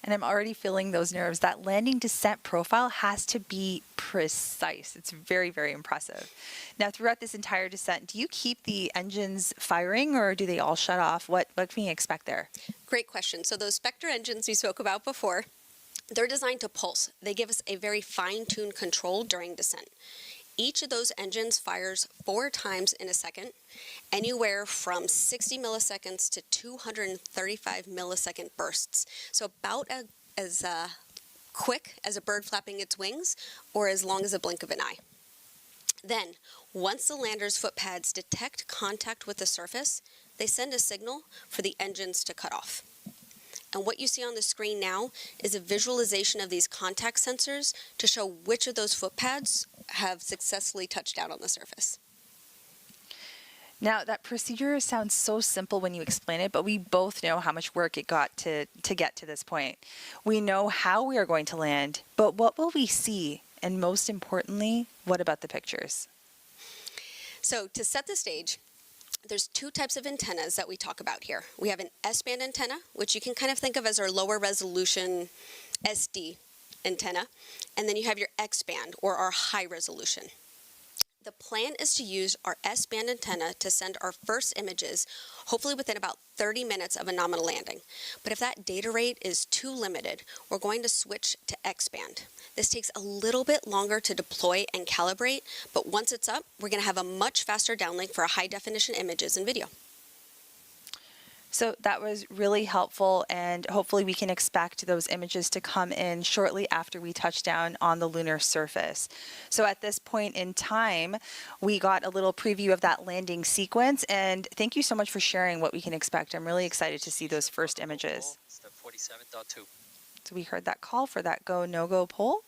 Speaker 2: And I'm already feeling those nerves. That landing descent profile has to be precise. It's very, very impressive. Now, throughout this entire descent, do you keep the engines firing, or do they all shut off? What can we expect there?
Speaker 1: Great question. So those Spectre engines we spoke about before, they're designed to pulse. They give us a very fine-tuned control during descent. Each of those engines fires 4 times in a second, anywhere from 60 milliseconds to 235 millisecond bursts. So about as quick as a bird flapping its wings, or as long as a blink of an eye. Then, once the lander's foot pads detect contact with the surface, they send a signal for the engines to cut off. And what you see on the screen now is a visualization of these contact sensors to show which of those foot pads have successfully touched down on the surface.
Speaker 2: Now, that procedure sounds so simple when you explain it, but we both know how much work it got to get to this point. We know how we are going to land, but what will we see? And most importantly, what about the pictures?
Speaker 1: So to set the stage, there's 2 types of antennas that we talk about here. We have an S-band antenna, which you can kind of think of as our lower resolution SD antenna, and then you have your X-band, or our high resolution. The plan is to use our S-band antenna to send our first images, hopefully within about 30 minutes of a nominal landing. But if that data rate is too limited, we're going to switch to X-band. This takes a little bit longer to deploy and calibrate, but once it's up, we're going to have a much faster downlink for high definition images and video.
Speaker 2: So that was really helpful, and hopefully we can expect those images to come in shortly after we touch down on the lunar surface. So at this point in time, we got a little preview of that landing sequence, and thank you so much for sharing what we can expect. I'm really excited to see those first images.
Speaker 11: Step 47.2.
Speaker 2: So we heard that call for that go, no-go poll.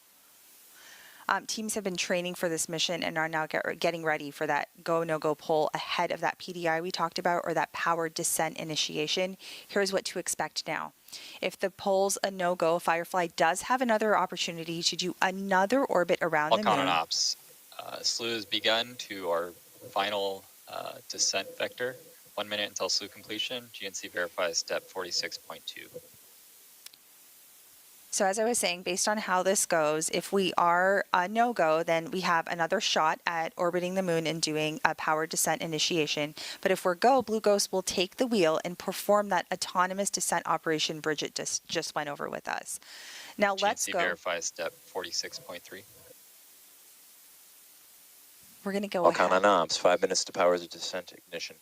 Speaker 2: Teams have been training for this mission and are now getting ready for that go, no-go poll ahead of that PDI we talked about, or that powered descent initiation. Here's what to expect now. If the poll's a no-go, Firefly does have another opportunity to do another orbit around the moon.
Speaker 8: Volcon and ops. SLU has begun to our final descent vector. 1 minute until SLU completion. GNC verifies step 46.2.
Speaker 2: So as I was saying, based on how this goes, if we are a no-go, then we have another shot at orbiting the moon and doing a powered descent initiation. But if we're go, Blue Ghost will take the wheel and perform that autonomous descent operation Bridget just went over with us. Now let's
Speaker 8: GNC
Speaker 2: go.
Speaker 8: verifies step 46.3.
Speaker 2: We're going to go
Speaker 12: Volcon
Speaker 2: ahead.
Speaker 12: on ops, 5 minutes to power the descent ignition.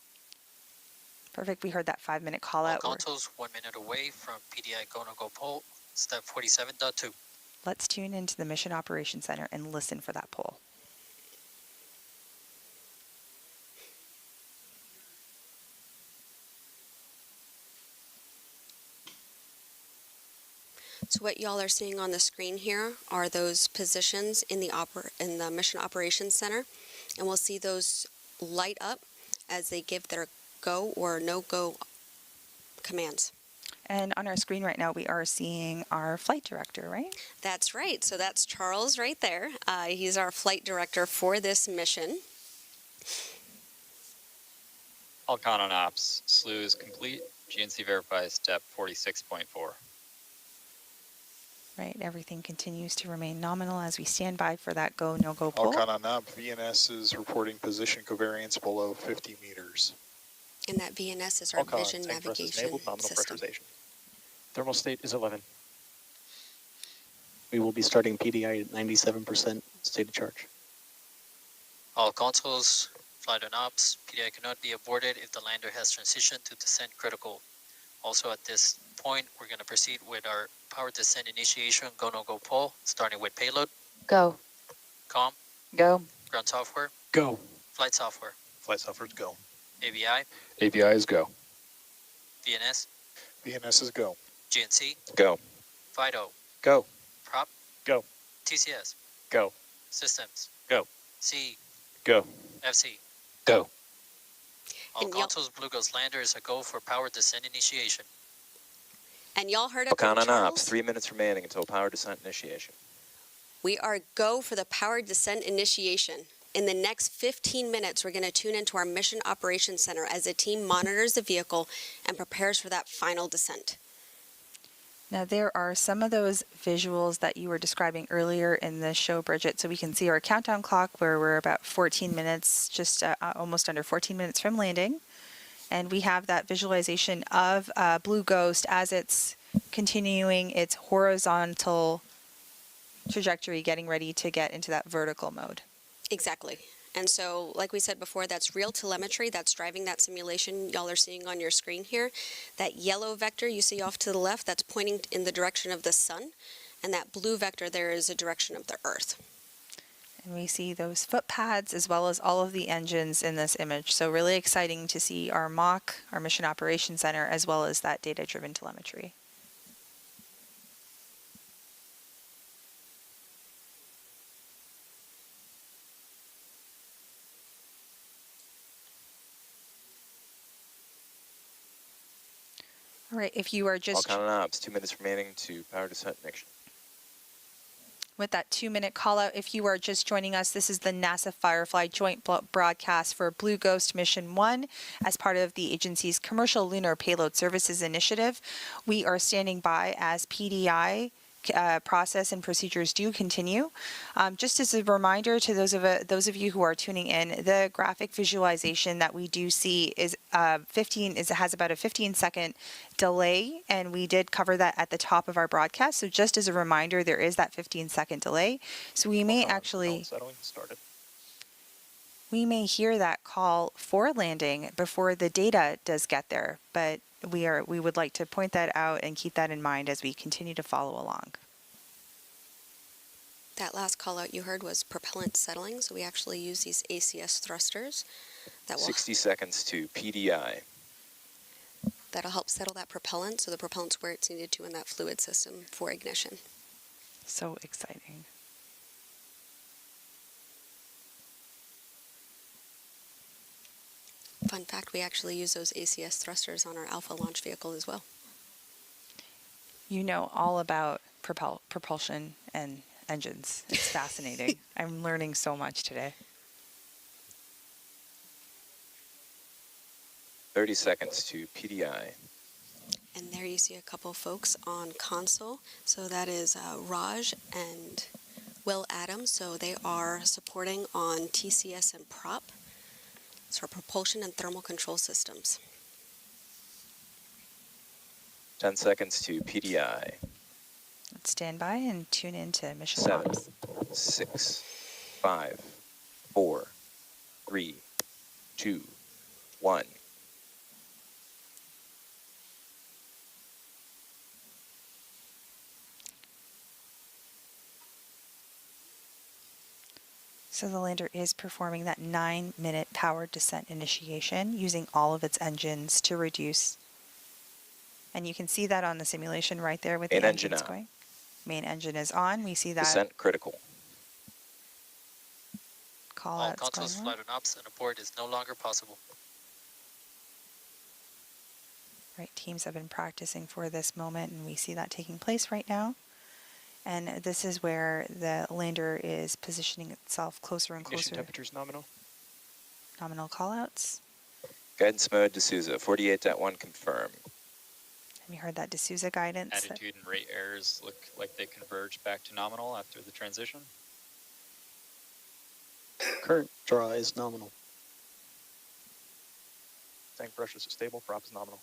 Speaker 2: Perfect. We heard that 5-minute call out.
Speaker 11: Consoles 1 minute away from PDI go, no-go poll. Step 47.2.
Speaker 2: Let's tune into the Mission Operations Center and listen for that poll.
Speaker 1: So what y'all are seeing on the screen here are those positions in the Mission Operations Center, and we'll see those light up as they give their go or no-go commands.
Speaker 2: And on our screen right now, we are seeing our flight director, right?
Speaker 1: That's right. So that's Charles right there. He's our flight director for this mission.
Speaker 8: Volcon on ops. SLU is complete. GNC verifies step 46.4.
Speaker 2: Right. Everything continues to remain nominal as we stand by for that go, no-go poll.
Speaker 13: Volcon on op. VNS is reporting position covariance below 50 meters.
Speaker 1: And that VNS is our vision navigation system.
Speaker 26: Thermal state is 11. We will be starting PDI at 97% state of charge.
Speaker 11: All consoles, flight on ops. PDI cannot be aborted if the lander has transitioned to descent critical. Also at this point, we're going to proceed with our power descent initiation go, no-go poll, starting with payload.
Speaker 14: Go.
Speaker 11: COM.
Speaker 14: Go.
Speaker 11: Ground software.
Speaker 13: Go.
Speaker 11: Flight software.
Speaker 13: Flight software is go.
Speaker 11: AVI.
Speaker 13: AVI is go.
Speaker 11: VNS.
Speaker 13: VNS is go.
Speaker 11: GNC.
Speaker 13: Go.
Speaker 11: FIDO.
Speaker 13: Go.
Speaker 11: Prop.
Speaker 13: Go.
Speaker 11: TCS.
Speaker 13: Go.
Speaker 11: Systems.
Speaker 13: Go.
Speaker 11: C.
Speaker 13: Go.
Speaker 11: FC.
Speaker 13: Go.
Speaker 11: All consoles, Blue Ghost lander is a go for power descent initiation.
Speaker 1: And y'all heard it from
Speaker 12: Volcon on
Speaker 1: Charles.
Speaker 12: ops, 3 minutes remaining until power descent initiation.
Speaker 1: We are go for the powered descent initiation. In the next 15 minutes, we're going to tune into our Mission Operations Center as the team monitors the vehicle and prepares for that final descent.
Speaker 2: Now, there are some of those visuals that you were describing earlier in the show, Bridget. So we can see our countdown clock where we're about 14 minutes, just almost under 14 minutes from landing. And we have that visualization of Blue Ghost as it's continuing its horizontal trajectory, getting ready to get into that vertical mode.
Speaker 1: Exactly. And so, like we said before, that's real telemetry that's driving that simulation y'all are seeing on your screen here. That yellow vector you see off to the left, that's pointing in the direction of the sun. And that blue vector there is the direction of the Earth.
Speaker 2: And we see those footpads as well as all of the engines in this image. So really exciting to see our MOC, our Mission Operations Center, as well as that data-driven telemetry. All right, if you are just...
Speaker 12: Volcon on ops, 2 minutes remaining to power descent ignition.
Speaker 2: With that 2-minute call out, if you are just joining us, this is the NASA Firefly joint broadcast for Blue Ghost Mission 1 as part of the agency's Commercial Lunar Payload Services Initiative. We are standing by as PDI process and procedures do continue. Just as a reminder to those of you who are tuning in, the graphic visualization that we do see is has about a 15-second delay, and we did cover that at the top of our broadcast. So just as a reminder, there is that 15-second delay. So we may actually
Speaker 13: Settling started.
Speaker 2: we may hear that call for landing before the data does get there, but we would like to point that out and keep that in mind as we continue to follow along.
Speaker 1: That last call out you heard was propellant settling, so we actually use these ACS thrusters that will
Speaker 12: 60 seconds to PDI.
Speaker 1: that'll help settle that propellant, so the propellant's where it's needed to in that fluid system for ignition.
Speaker 2: So exciting.
Speaker 1: Fun fact, we actually use those ACS thrusters on our Alpha launch vehicle as well.
Speaker 2: You know all about propulsion and engines. It's fascinating. I'm learning so much today.
Speaker 12: 30 seconds to PDI.
Speaker 1: And there you see a couple folks on console. So that is Raj and Will Adams. So they are supporting on TCS and prop. It's for propulsion and thermal control systems.
Speaker 12: 10 seconds to PDI.
Speaker 2: Let's stand by and tune in to mission
Speaker 12: 7,
Speaker 2: logs.
Speaker 12: 6, 5, 4, 3, 2, 1.
Speaker 2: So the lander is performing that 9-minute powered descent initiation using all of its engines to reduce. And you can see that on the simulation right there with
Speaker 12: Main
Speaker 2: the
Speaker 12: engine
Speaker 2: engines
Speaker 12: on.
Speaker 2: going. Main engine is on. We see that
Speaker 12: Descent critical.
Speaker 2: call
Speaker 11: All
Speaker 2: outs going
Speaker 11: consoles,
Speaker 2: on.
Speaker 11: flight and ops, and abort is no longer possible.
Speaker 2: Right, teams have been practicing for this moment, and we see that taking place right now. And this is where the lander is positioning itself closer and
Speaker 13: Ignition
Speaker 2: closer.
Speaker 13: temperature's nominal.
Speaker 2: Nominal callouts.
Speaker 12: Guidance mode D'Souza, 48.1 confirm.
Speaker 2: And we heard that D'Souza guidance.
Speaker 8: Attitude and rate errors look like they converge back to nominal after the transition.
Speaker 13: Current draw is nominal. Tank pressure is stable, prop is nominal.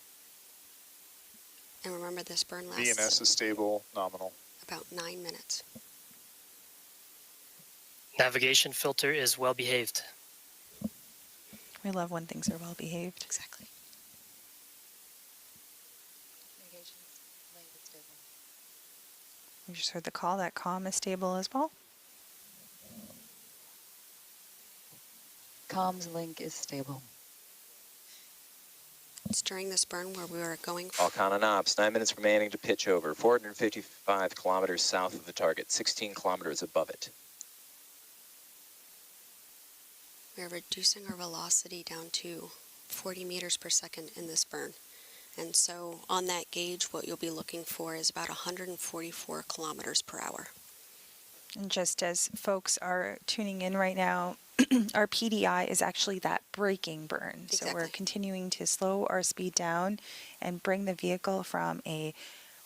Speaker 1: And remember, this burn lasts
Speaker 13: VNS is stable, nominal.
Speaker 1: about 9 minutes.
Speaker 4: Navigation filter is well behaved.
Speaker 2: We love when things are well behaved.
Speaker 1: Exactly.
Speaker 2: We just heard the call. That comm is stable as well.
Speaker 14: Comms link is stable.
Speaker 1: It's during this burn where we were going
Speaker 12: All con ops, 9 minutes remaining to pitch over. 455 kilometers south of the target, 16 kilometers above it.
Speaker 1: we're reducing our velocity down to 40 meters per second in this burn. And so on that gauge, what you'll be looking for is about 144 kilometers per hour.
Speaker 2: And just as folks are tuning in right now, our PDI is actually that braking burn.
Speaker 1: Exactly.
Speaker 2: So we're continuing to slow our speed down and bring the vehicle from a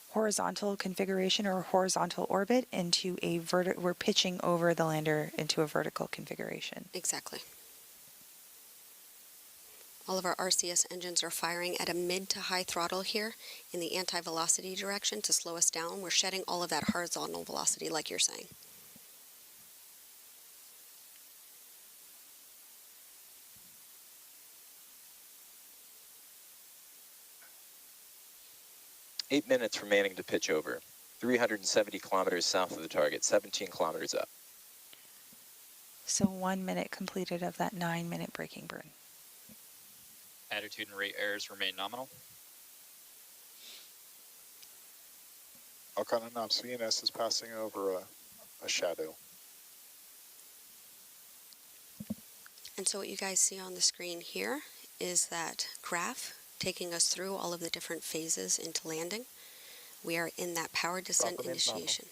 Speaker 2: horizontal configuration or horizontal orbit into a we're pitching over the lander into a vertical configuration.
Speaker 1: Exactly. All of our RCS engines are firing at a mid to high throttle here in the anti-velocity direction to slow us down. We're shedding all of that horizontal velocity like you're saying.
Speaker 12: Eight minutes remaining to pitch over. 370 kilometers south of the target, 17 kilometers up.
Speaker 2: So 1 minute completed of that 9-minute braking burn.
Speaker 8: Attitude and rate errors remain nominal.
Speaker 13: Alcon and Ops, VNS is passing over a shadow.
Speaker 1: And so what you guys see on the screen here is that graph taking us through all of the different phases into landing. We are in that power descent initiation.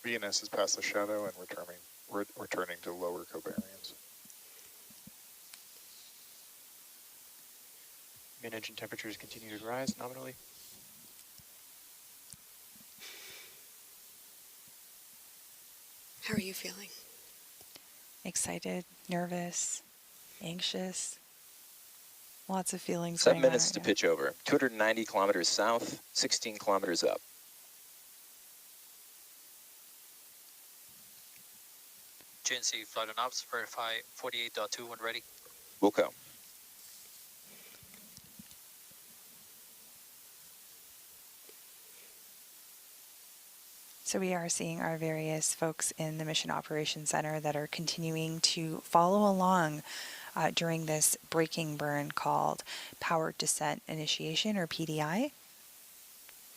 Speaker 13: VNS is past the shadow and returning to lower covariance.
Speaker 16: Main engine temperatures continue to rise nominally.
Speaker 1: How are you feeling?
Speaker 2: Excited, nervous, anxious. Lots of feelings
Speaker 12: 7
Speaker 2: going on
Speaker 12: minutes
Speaker 2: right
Speaker 12: to
Speaker 2: now.
Speaker 12: pitch over. 290 kilometers south, 16 kilometers up.
Speaker 11: GNC flight and ops, verify 48.2 when ready.
Speaker 12: Wilco.
Speaker 2: So we are seeing our various folks in the Mission Operations Center that are continuing to follow along during this braking burn called Powered Descent Initiation, or PDI.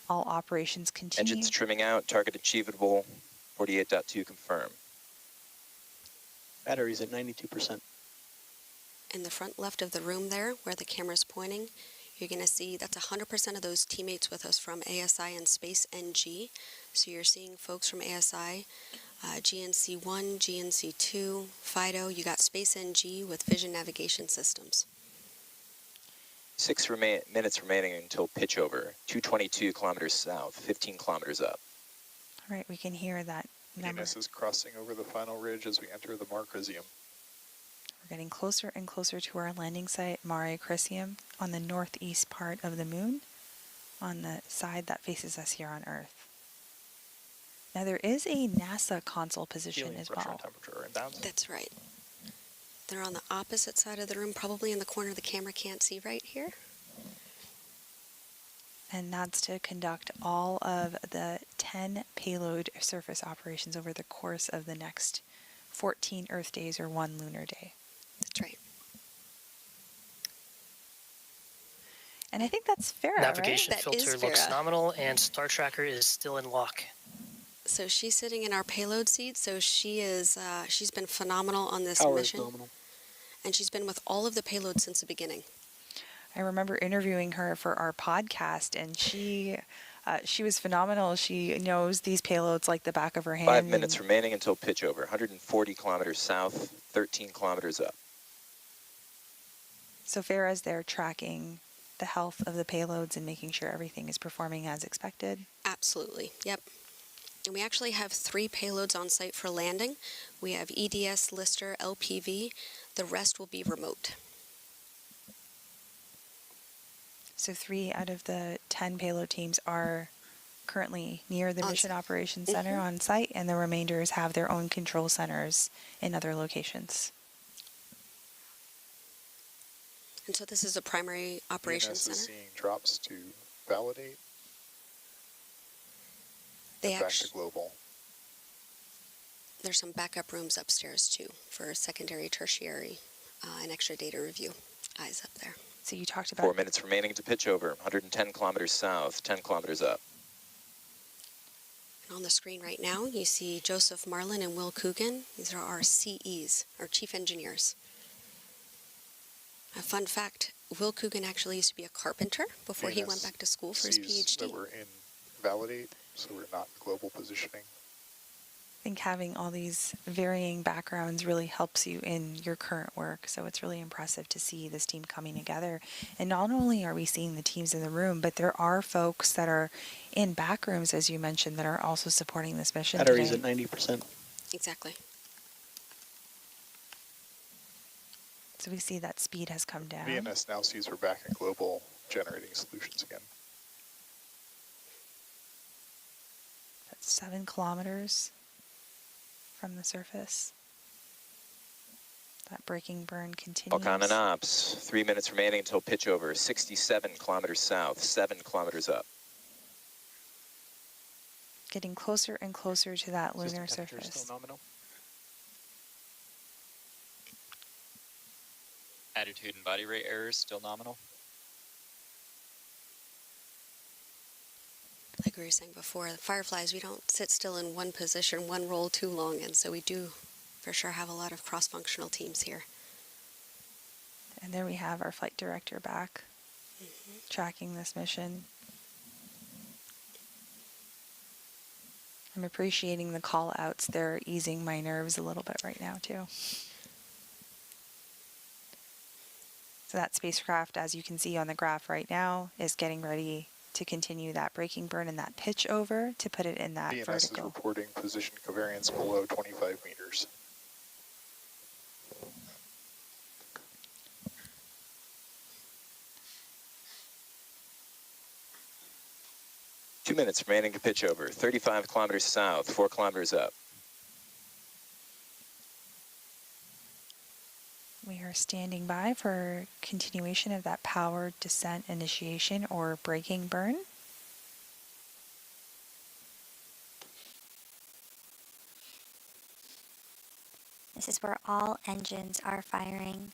Speaker 2: All operations continue.
Speaker 12: Engines trimming out, target achievable, 48.2 confirm.
Speaker 26: Batteries at 92%.
Speaker 1: In the front left of the room there, where the camera's pointing, you're going to see that's 100% of those teammates with us from ASI and Space NG. So you're seeing folks from ASI, GNC1, GNC2, FIDO. You got Space NG with Vision Navigation Systems.
Speaker 12: 6 minutes remaining until pitch over. 222 kilometers south, 15 kilometers up.
Speaker 2: All right, we can hear that number.
Speaker 13: Venus is crossing over the final ridge as we enter the Mare Crisium.
Speaker 2: We're getting closer and closer to our landing site, Mare Crisium, on the northeast part of the moon, on the side that faces us here on Earth. Now there is a NASA console position as well.
Speaker 13: Temperature inbound.
Speaker 1: That's right. They're on the opposite side of the room, probably in the corner the camera can't see right here.
Speaker 2: And that's to conduct all of the 10 payload surface operations over the course of the next 14 Earth days or 1 lunar day.
Speaker 1: That's right.
Speaker 2: And I think that's Farah,
Speaker 4: Navigation
Speaker 1: right? That
Speaker 4: filter
Speaker 1: is
Speaker 4: looks
Speaker 1: Farah.
Speaker 4: nominal, and Star Tracker is still in lock.
Speaker 1: So she's sitting in our payload seat. So she is. She's been phenomenal on this
Speaker 26: Power
Speaker 1: mission,
Speaker 26: is nominal.
Speaker 1: and she's been with all of the payloads since the beginning.
Speaker 2: I remember interviewing her for our podcast, and she was phenomenal. She knows these payloads like the back of her hand.
Speaker 12: 5 minutes remaining until pitch over. 140 kilometers south, 13 kilometers up.
Speaker 2: So Farah's there tracking the health of the payloads and making sure everything is performing as expected.
Speaker 1: Absolutely. Yep. And we actually have 3 payloads on site for landing. We have EDS, Lister, LPV. The rest will be remote.
Speaker 2: So 3 out of the 10 payload teams are currently near the Mission Operations Center on site, and the remainders have their own control centers in other locations.
Speaker 1: And so this is a primary operations
Speaker 13: VNS is
Speaker 1: center.
Speaker 13: seeing drops to validate.
Speaker 1: They
Speaker 13: Back to global.
Speaker 1: There's some backup rooms upstairs too for secondary, tertiary, and extra data review. Eyes up there.
Speaker 2: So you talked about
Speaker 12: 4 minutes remaining to pitch over. 110 kilometers south, 10 kilometers up.
Speaker 1: And on the screen right now, you see Joseph Marlin and Will Coogan. These are our CEs, our chief engineers. A fun fact, Will Coogan actually used to be a carpenter before he went back to school for his PhD.
Speaker 13: That we're in validate, so we're not in global positioning.
Speaker 2: I think having all these varying backgrounds really helps you in your current work. So it's really impressive to see this team coming together. And not only are we seeing the teams in the room, but there are folks that are in back rooms, as you mentioned, that are also supporting this mission
Speaker 26: Batteries
Speaker 2: today.
Speaker 26: at 90%.
Speaker 1: Exactly.
Speaker 2: So we see that speed has come down.
Speaker 13: VNS now sees we're back in global generating solutions again.
Speaker 2: That's 7 kilometers from the surface. That braking burn continues.
Speaker 12: Volcon and ops. 3 minutes remaining until pitch over. 67 kilometers south, 7 kilometers up.
Speaker 2: Getting closer and closer to that lunar surface.
Speaker 26: Still nominal.
Speaker 8: Attitude and body rate errors still nominal.
Speaker 1: Like we were saying before, the Fireflies, we don't sit still in one position, one role too long, and so we do for sure have a lot of cross-functional teams here.
Speaker 2: And there we have our flight director back, tracking this mission. I'm appreciating the call-outs. They're easing my nerves a little bit right now, too. So that spacecraft, as you can see on the graph right now, is getting ready to continue that braking burn and that pitch over to put it in that
Speaker 13: VNS is
Speaker 2: vertical.
Speaker 13: reporting position covariance below 25 meters.
Speaker 12: Two minutes remaining to pitch over. 35 kilometers south, 4 kilometers up.
Speaker 2: We are standing by for continuation of that powered descent initiation or braking burn.
Speaker 14: This is where all engines are firing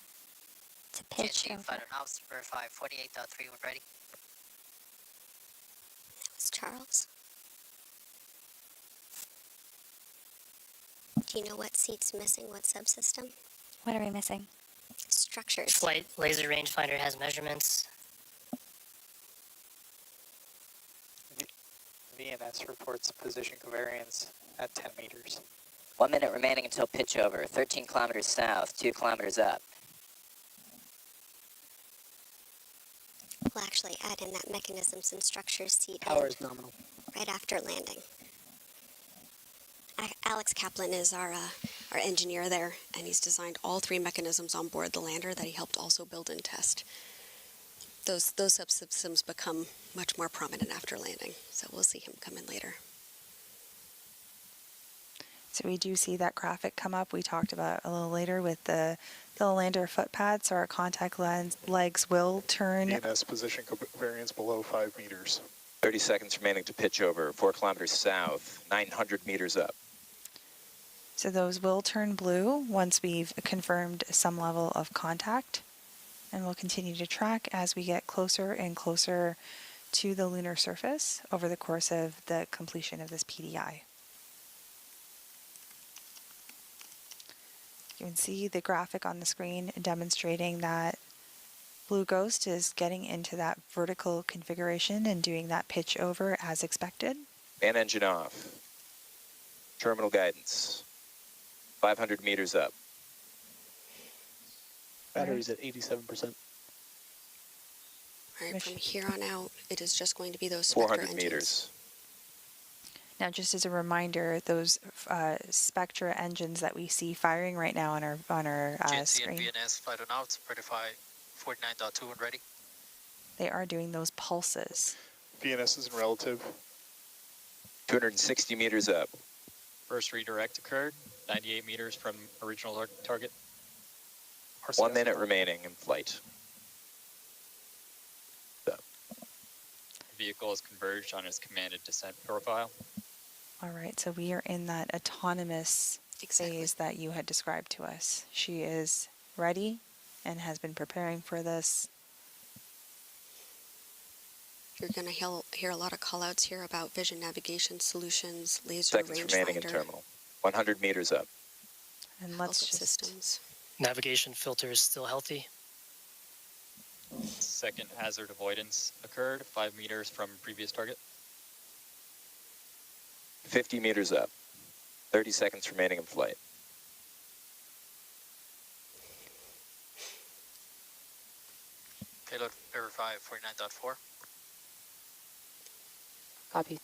Speaker 14: to pitch
Speaker 11: GNC
Speaker 14: over.
Speaker 11: Flight Ops, verify 48.3 when ready.
Speaker 1: That was Charles. Do you know what seat's missing, what subsystem?
Speaker 14: What are we missing?
Speaker 1: Structures.
Speaker 11: Flight laser rangefinder has measurements.
Speaker 15: VNS reports position covariance at 10 meters.
Speaker 12: 1 minute remaining until pitch over. 13 kilometers south, 2 kilometers up.
Speaker 1: We'll actually add in that mechanisms and structures seat
Speaker 11: Power is nominal.
Speaker 1: right after landing. Alex Kaplan is our engineer there, and he's designed all 3 mechanisms on board the lander that he helped also build and test. Those subsystems become much more prominent after landing, so we'll see him come in later.
Speaker 2: So we do see that graphic come up we talked about a little later with the lander foot pad, so our contact legs will turn.
Speaker 13: VNS position covariance below 5 meters.
Speaker 12: 30 seconds remaining to pitch over. 4 kilometers south, 900 meters up.
Speaker 2: So those will turn blue once we've confirmed some level of contact. And we'll continue to track as we get closer and closer to the lunar surface over the course of the completion of this PDI. You can see the graphic on the screen demonstrating that Blue Ghost is getting into that vertical configuration and doing that pitch over as expected.
Speaker 12: Fan engine off. Terminal guidance. 500 meters up.
Speaker 15: Battery's at 87%.
Speaker 1: All right, from here on out, it is just going to be those Spectra
Speaker 12: 400
Speaker 1: engines.
Speaker 12: meters.
Speaker 2: Now, just as a reminder, those Spectra engines that we see firing right now on our
Speaker 11: GNC
Speaker 2: screen,
Speaker 11: and VNS Flight Ops, verify 49.2 when ready.
Speaker 2: they are doing those pulses.
Speaker 13: VNS is in relative.
Speaker 12: 260 meters up.
Speaker 8: First redirect occurred, 98 meters from original target.
Speaker 12: 1 minute remaining in flight.
Speaker 8: The vehicle is converged on its commanded descent profile.
Speaker 2: All right, so we are in that autonomous phase that you had described to us. She is ready and has been preparing for this.
Speaker 1: You're going to hear a lot of call-outs here about vision navigation solutions, laser
Speaker 12: Seconds remaining in
Speaker 1: rangefinder,
Speaker 12: terminal. 100 meters up.
Speaker 2: And
Speaker 1: health
Speaker 2: let's just
Speaker 1: systems.
Speaker 11: Navigation filter is still healthy.
Speaker 8: Second hazard avoidance occurred, 5 meters from previous target.
Speaker 12: 50 meters up. 30 seconds remaining in flight.
Speaker 11: Payload verify 49.4.
Speaker 16: Copy.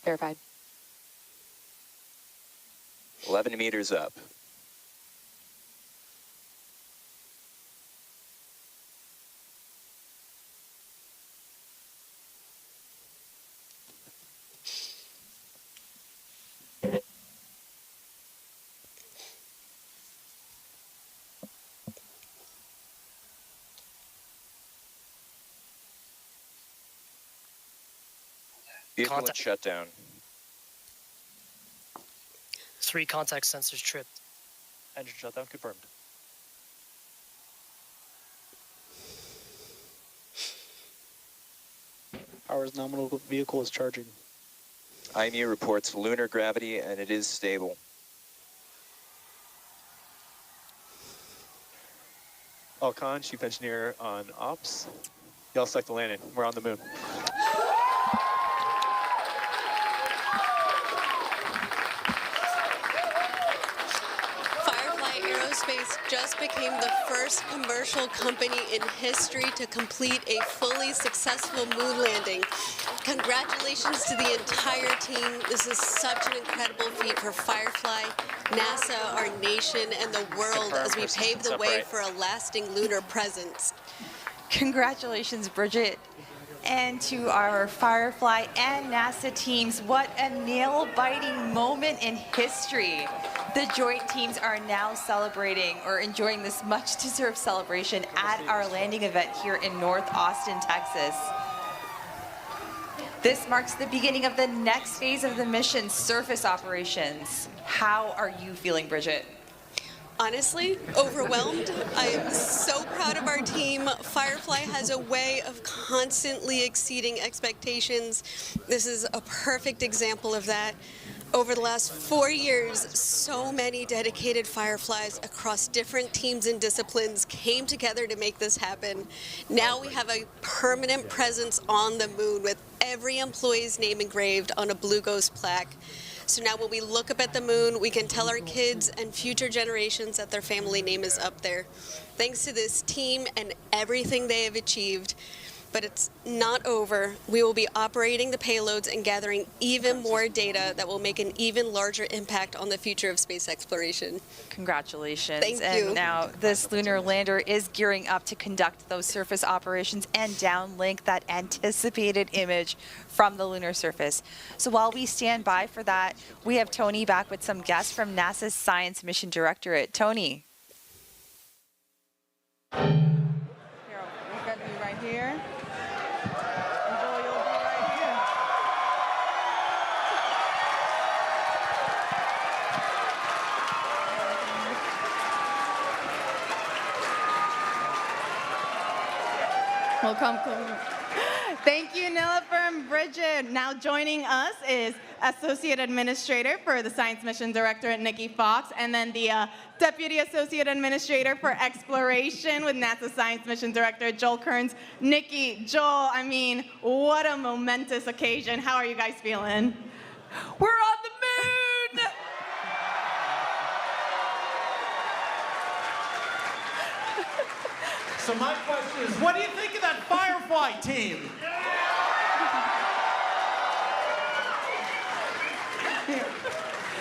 Speaker 16: Verified.
Speaker 12: 11 meters up. Vehicle in shutdown.
Speaker 11: 3 contact sensors tripped.
Speaker 15: Engine shutdown confirmed. Power is nominal, vehicle is charging.
Speaker 12: IMU reports lunar gravity and it is stable.
Speaker 15: Al Khan, Chief Engineer on Ops. Y'all select the landing. We're on the moon.
Speaker 1: Firefly Aerospace just became the first commercial company in history to complete a fully successful moon landing. Congratulations to the entire team. This is such an incredible feat for Firefly, NASA, our nation, and the world as we pave the way for a lasting lunar presence.
Speaker 2: Congratulations, Bridget. And to our Firefly and NASA teams, what a nail-biting moment in history. The joint teams are now celebrating or enjoying this much-deserved celebration at our landing event here in North Austin, Texas. This marks the beginning of the next phase of the mission, surface operations. How are you feeling, Bridget?
Speaker 1: Honestly, overwhelmed. I am so proud of our team. Firefly has a way of constantly exceeding expectations. This is a perfect example of that. Over the last 4 years, so many dedicated Fireflies across different teams and disciplines came together to make this happen. Now we have a permanent presence on the moon with every employee's name engraved on a Blue Ghost plaque. So now when we look up at the moon, we can tell our kids and future generations that their family name is up there. Thanks to this team and everything they have achieved. But it's not over. We will be operating the payloads and gathering even more data that will make an even larger impact on the future of space exploration.
Speaker 2: Congratulations.
Speaker 1: Thank you.
Speaker 2: And now this lunar lander is gearing up to conduct those surface operations and downlink that anticipated image from the lunar surface. So while we stand by for that, we have Tony back with some guests from NASA's Science Mission Directorate. Tony.
Speaker 9: Here, we're going to be right here. Enjoy, you'll be right here. Welcome. Thank you, Nilofer and Bridget. Now joining us is Associate Administrator for the Science Mission Directorate, Nikki Fox, and then the Deputy Associate Administrator for Exploration with NASA Science Mission Director, Joel Kearns. Nikki, Joel, I mean, what a momentous occasion. How are you guys feeling? We're on the moon!
Speaker 16: So my question is, what do you think of that Firefly team?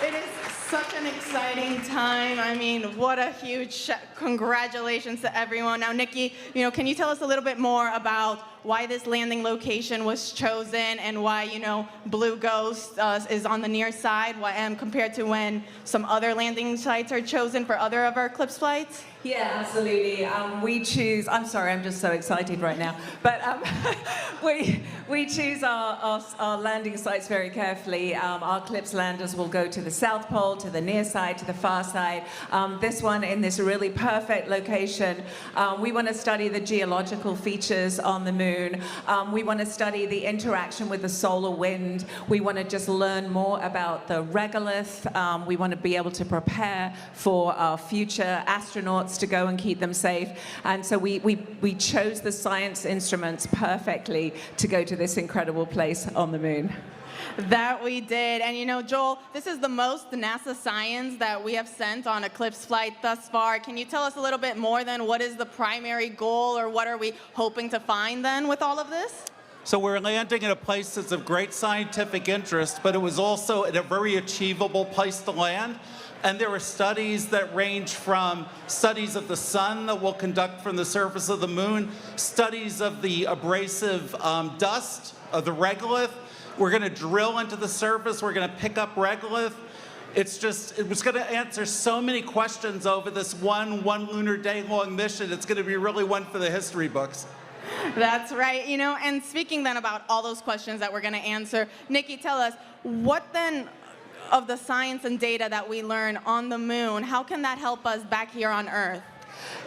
Speaker 9: It is such an exciting time. I mean, what a huge congratulations to everyone. Now, Nikki, can you tell us a little bit more about why this landing location was chosen and why, Blue Ghost is on the near side compared to when some other landing sites are chosen for other of our Eclipse flights?
Speaker 18: Yeah, absolutely. We choose, I'm sorry, I'm just so excited right now, but we choose our landing sites very carefully. Our Eclipse landers will go to the South Pole, to the near side, to the far side. This one in this really perfect location. We want to study the geological features on the moon. We want to study the interaction with the solar wind. We want to just learn more about the regolith. We want to be able to prepare for our future astronauts to go and keep them safe. And so we chose the science instruments perfectly to go to this incredible place on the moon.
Speaker 9: That we did. And Joel, this is the most NASA science that we have sent on Eclipse flight thus far. Can you tell us a little bit more then? What is the primary goal, or what are we hoping to find then with all of this?
Speaker 16: So we're landing in a place that's of great scientific interest, but it was also at a very achievable place to land. And there are studies that range from studies of the sun that we'll conduct from the surface of the moon, studies of the abrasive dust of the regolith. We're going to drill into the surface. We're going to pick up regolith. It was going to answer so many questions over this one lunar day long mission. It's going to be really one for the history books.
Speaker 9: That's right. And speaking then about all those questions that we're going to answer, Nikki, tell us, what then of the science and data that we learn on the moon, how can that help us back here on Earth?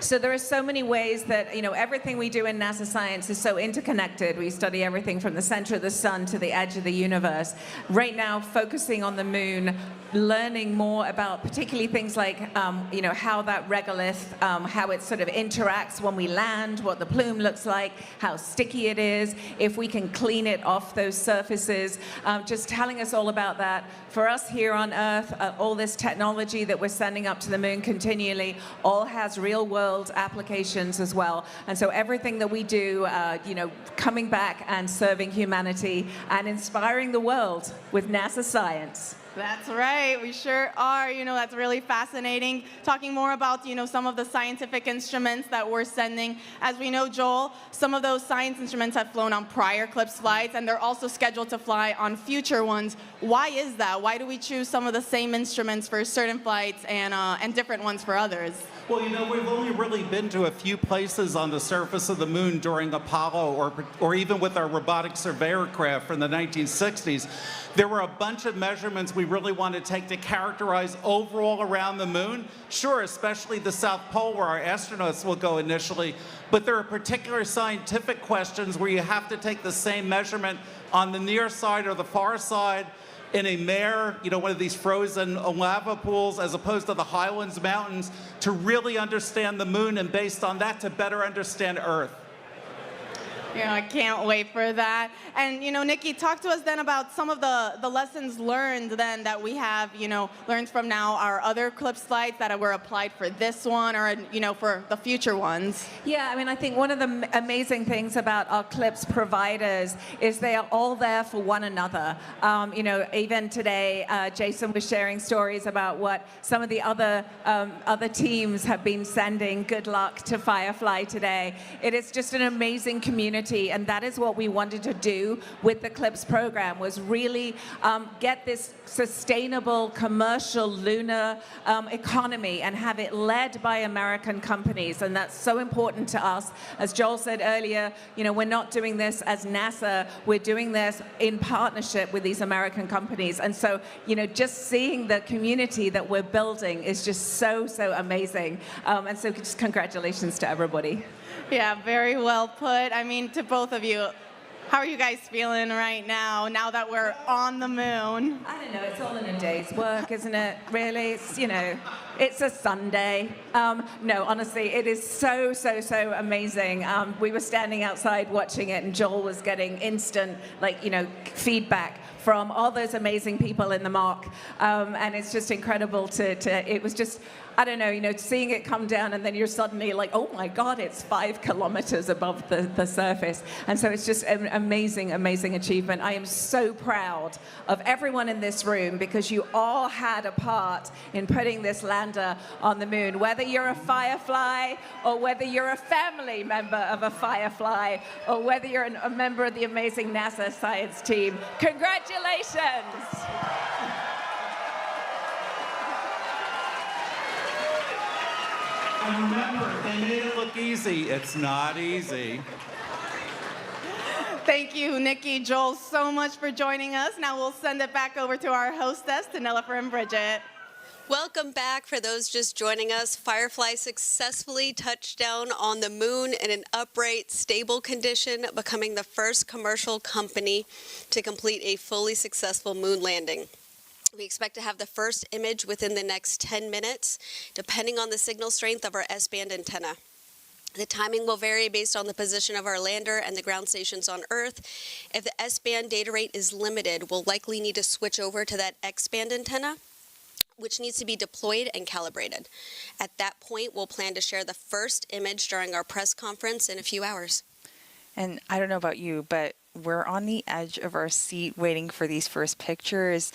Speaker 18: So there are so many ways that, everything we do in NASA science is so interconnected. We study everything from the center of the sun to the edge of the universe. Right now, focusing on the moon, learning more about particularly things like, how that regolith, how it sort of interacts when we land, what the plume looks like, how sticky it is, if we can clean it off those surfaces, just telling us all about that. For us here on Earth, all this technology that we're sending up to the moon continually all has real-world applications as well. And so everything that we do, coming back and serving humanity and inspiring the world with NASA science.
Speaker 9: That's right, we sure are. That's really fascinating. Talking more about, some of the scientific instruments that we're sending. As we know, Joel, some of those science instruments have flown on prior CLIPS flights, and they're also scheduled to fly on future ones. Why is that? Why do we choose some of the same instruments for certain flights and different ones for others?
Speaker 16: Well, we've only really been to a few places on the surface of the moon during Apollo or even with our robotic surveyor craft from the 1960s. There were a bunch of measurements we really want to take to characterize overall around the moon. Sure, especially the South Pole where our astronauts will go initially, but there are particular scientific questions where you have to take the same measurement on the near side or the far side in a mare, one of these frozen lava pools, as opposed to the Highlands Mountains, to really understand the moon, and based on that, to better understand Earth.
Speaker 9: I can't wait for that. And, Nikki, talk to us then about some of the lessons learned then that we have, learned from now our other CLIPS flights that were applied for this one or, for the future ones.
Speaker 18: Yeah, I think one of the amazing things about our CLIPS providers is they are all there for one another. Even today, Jason was sharing stories about what some of the other teams have been sending. Good luck to Firefly today. It is just an amazing community. And that is what we wanted to do with the CLIPS program, was really get this sustainable commercial lunar economy and have it led by American companies. And that's so important to us. As Joel said earlier, we're not doing this as NASA, we're doing this in partnership with these American companies. And so, just seeing the community that we're building is just so, so amazing. And so just congratulations to everybody.
Speaker 9: Yeah, very well put. To both of you, how are you guys feeling right now that we're on the moon?
Speaker 18: I don't know, it's all in a day's work, isn't it? Really, it's a Sunday. No, honestly, it is so, so, so amazing. We were standing outside watching it, and Joel was getting instant, feedback from all those amazing people in the mock. And it's just incredible it was just, I don't know, seeing it come down and then you're suddenly like, oh my God, it's 5 kilometers above the surface. And so it's just an amazing, amazing achievement. I am so proud of everyone in this room because you all had a part in putting this lander on the moon. Whether you're a Firefly or whether you're a family member of a Firefly or whether you're a member of the amazing NASA science team, congratulations.
Speaker 16: And remember, they made it look easy. It's not easy.
Speaker 9: Thank you, Nikki, Joel, so much for joining us. Now we'll send it back over to our hostess, to Nilofer and Bridget.
Speaker 1: Welcome back. For those just joining us, Firefly successfully touched down on the moon in an upright, stable condition, becoming the first commercial company to complete a fully successful moon landing. We expect to have the first image within the next 10 minutes, depending on the signal strength of our S-band antenna. The timing will vary based on the position of our lander and the ground stations on Earth. If the S-band data rate is limited, we'll likely need to switch over to that X-band antenna, which needs to be deployed and calibrated. At that point, we'll plan to share the first image during our press conference in a few hours.
Speaker 2: And I don't know about you, but we're on the edge of our seat waiting for these first pictures.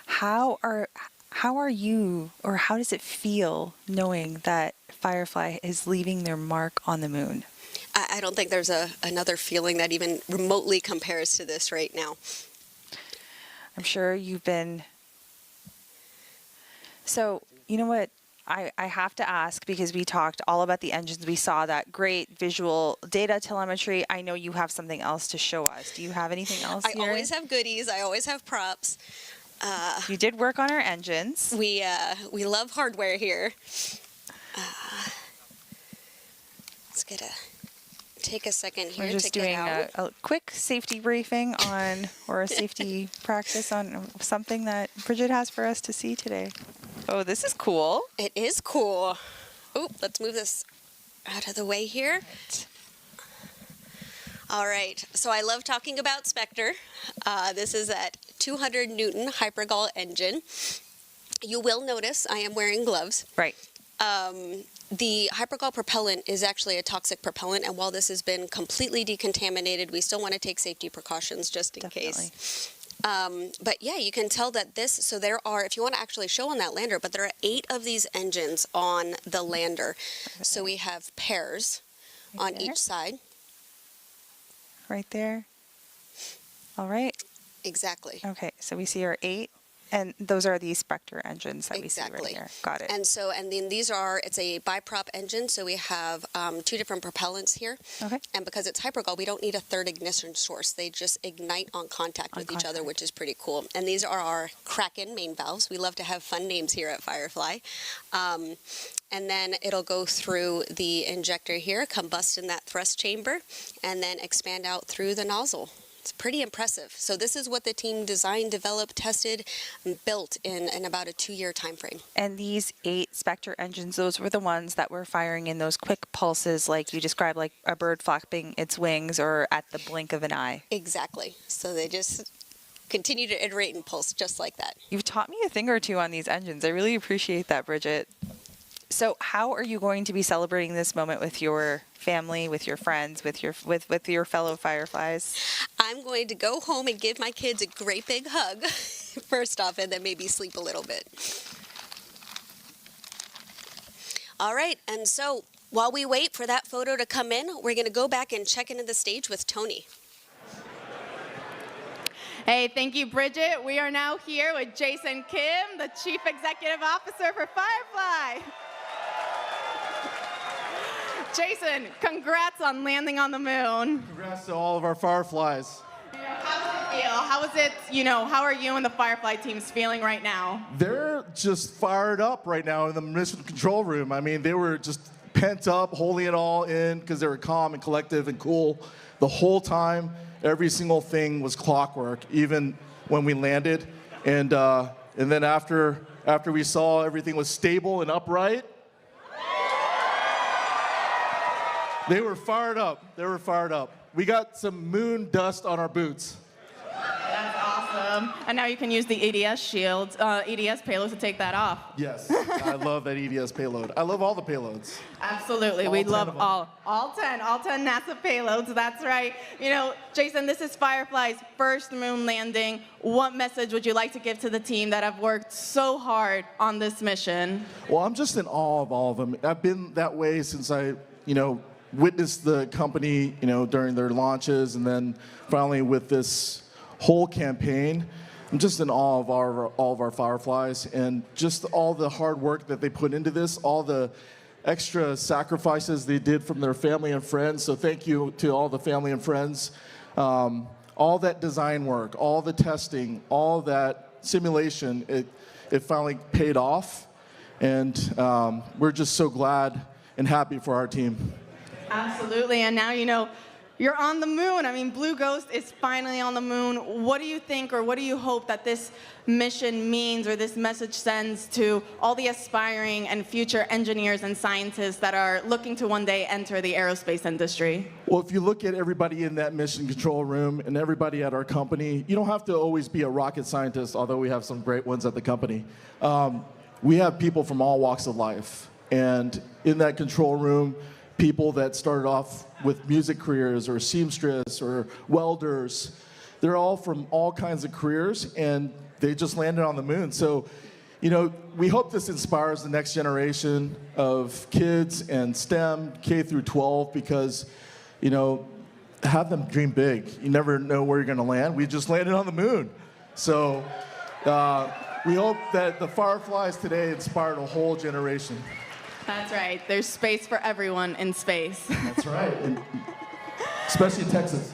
Speaker 2: How are you, or how does it feel knowing that Firefly is leaving their mark on the moon?
Speaker 1: I don't think there's another feeling that even remotely compares to this right now.
Speaker 2: I'm sure you've been... So, you know what? I have to ask, because we talked all about the engines. We saw that great visual data telemetry. I know you have something else to show us. Do you have anything else here?
Speaker 1: I always have goodies. I always have props.
Speaker 2: You did work on our engines.
Speaker 1: We love hardware here. Let's get a take a second here
Speaker 2: We're just
Speaker 1: to
Speaker 2: doing
Speaker 1: get out.
Speaker 2: a quick safety briefing on, or a safety practice on something that Bridget has for us to see today. Oh, this is cool.
Speaker 1: It is cool. Oh, let's move this out of the way here. All right, so I love talking about Spectre. This is at 200 Newton Hypergol engine. You will notice I am wearing gloves.
Speaker 2: Right.
Speaker 1: The hypergol propellant is actually a toxic propellant, and while this has been completely decontaminated, we still want to take safety precautions just in case. But yeah, you can tell that this, so there are, if you want to actually show on that lander, but there are 8 of these engines on the lander. So we have pairs on each side.
Speaker 2: Right there. All right.
Speaker 1: Exactly.
Speaker 2: Okay, so we see our 8, and those are the Spectre engines that we see right here. Got it.
Speaker 1: And then these are, it's a biprop engine, so we have 2 different propellants here.
Speaker 2: Okay.
Speaker 1: And because it's hypergol, we don't need a third ignition source. They just ignite on contact with each other, which is pretty cool. And these are our Kraken main valves. We love to have fun names here at Firefly. And then it'll go through the injector here, combust in that thrust chamber, and then expand out through the nozzle. It's pretty impressive. So this is what the team designed, developed, tested, and built in about a 2-year time frame.
Speaker 2: And these 8 Spectre engines, those were the ones that were firing in those quick pulses like you described, like a bird flapping its wings or at the blink of an eye.
Speaker 1: Exactly. So they just continue to iterate and pulse just like that.
Speaker 2: You've taught me a thing or two on these engines. I really appreciate that, Bridget. So how are you going to be celebrating this moment with your family, with your friends, with your fellow Fireflies?
Speaker 1: I'm going to go home and give my kids a great big hug, first off, and then maybe sleep a little bit. All right, and so while we wait for that photo to come in, we're going to go back and check into the stage with Tony.
Speaker 9: Hey, thank you, Bridget. We are now here with Jason Kim, the Chief Executive Officer for Firefly. Jason, congrats on landing on the moon.
Speaker 19: Congrats to all of our Fireflies.
Speaker 9: How does it feel? How is it, how are you and the Firefly teams feeling right now?
Speaker 19: They're just fired up right now in the mission control room. I mean, they were just pent up, holding it all in because they were calm and collective and cool the whole time. Every single thing was clockwork, even when we landed. And then after we saw everything was stable and upright, they were fired up. They were fired up. We got some moon dust on our boots.
Speaker 9: That's awesome. And now you can use the EDS shield, EDS payload to take that off.
Speaker 19: Yes, I love that EDS payload. I love all the payloads.
Speaker 9: Absolutely, we love all 10 NASA payloads, that's right. Jason, this is Firefly's first moon landing. What message would you like to give to the team that have worked so hard on this mission?
Speaker 19: Well, I'm just in awe of all of them. I've been that way since I, witnessed the company, during their launches, and then finally with this whole campaign. I'm just in awe of all of our Fireflies and just all the hard work that they put into this, all the extra sacrifices they did from their family and friends. So thank you to all the family and friends. All that design work, all the testing, all that simulation, it finally paid off. And we're just so glad and happy for our team.
Speaker 9: Absolutely, and now you're on the moon. I mean, Blue Ghost is finally on the moon. What do you think, or what do you hope that this mission means, or this message sends to all the aspiring and future engineers and scientists that are looking to one day enter the aerospace industry?
Speaker 19: Well, if you look at everybody in that mission control room and everybody at our company, you don't have to always be a rocket scientist, although we have some great ones at the company. We have people from all walks of life. And in that control room, people that started off with music careers or seamstress or welders, they're all from all kinds of careers, and they just landed on the moon. So, we hope this inspires the next generation of kids and STEM, K through 12, because, have them dream big. You never know where you're going to land. We just landed on the moon. So we hope that the Fireflies today inspired a whole generation.
Speaker 9: That's right. There's space for everyone in space.
Speaker 19: That's right. And especially in Texas.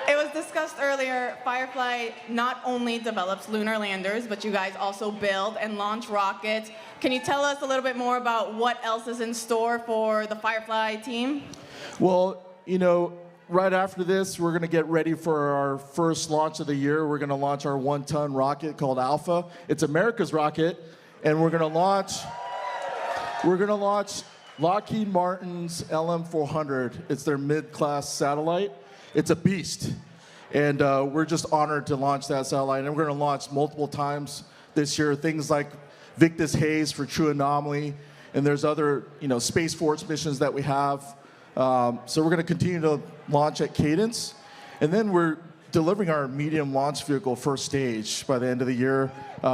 Speaker 9: It was discussed earlier, Firefly not only develops lunar landers, but you guys also build and launch rockets. Can you tell us a little bit more about what else is in store for the Firefly team?
Speaker 19: Well, you know, right after this, we're going to get ready for our first launch of the year. We're going to launch our 1-ton rocket called Alpha. It's America's rocket, and we're going to launch Lockheed Martin's LM-400. It's their mid-class satellite. It's a beast, and we're just honored to launch that satellite. And we're going to launch multiple times this year, things like Victus Haze for True Anomaly, and there's other, you know, Space Force missions that we have. So we're going to continue to launch at cadence, and then we're delivering our medium launch vehicle first stage by the end of the year.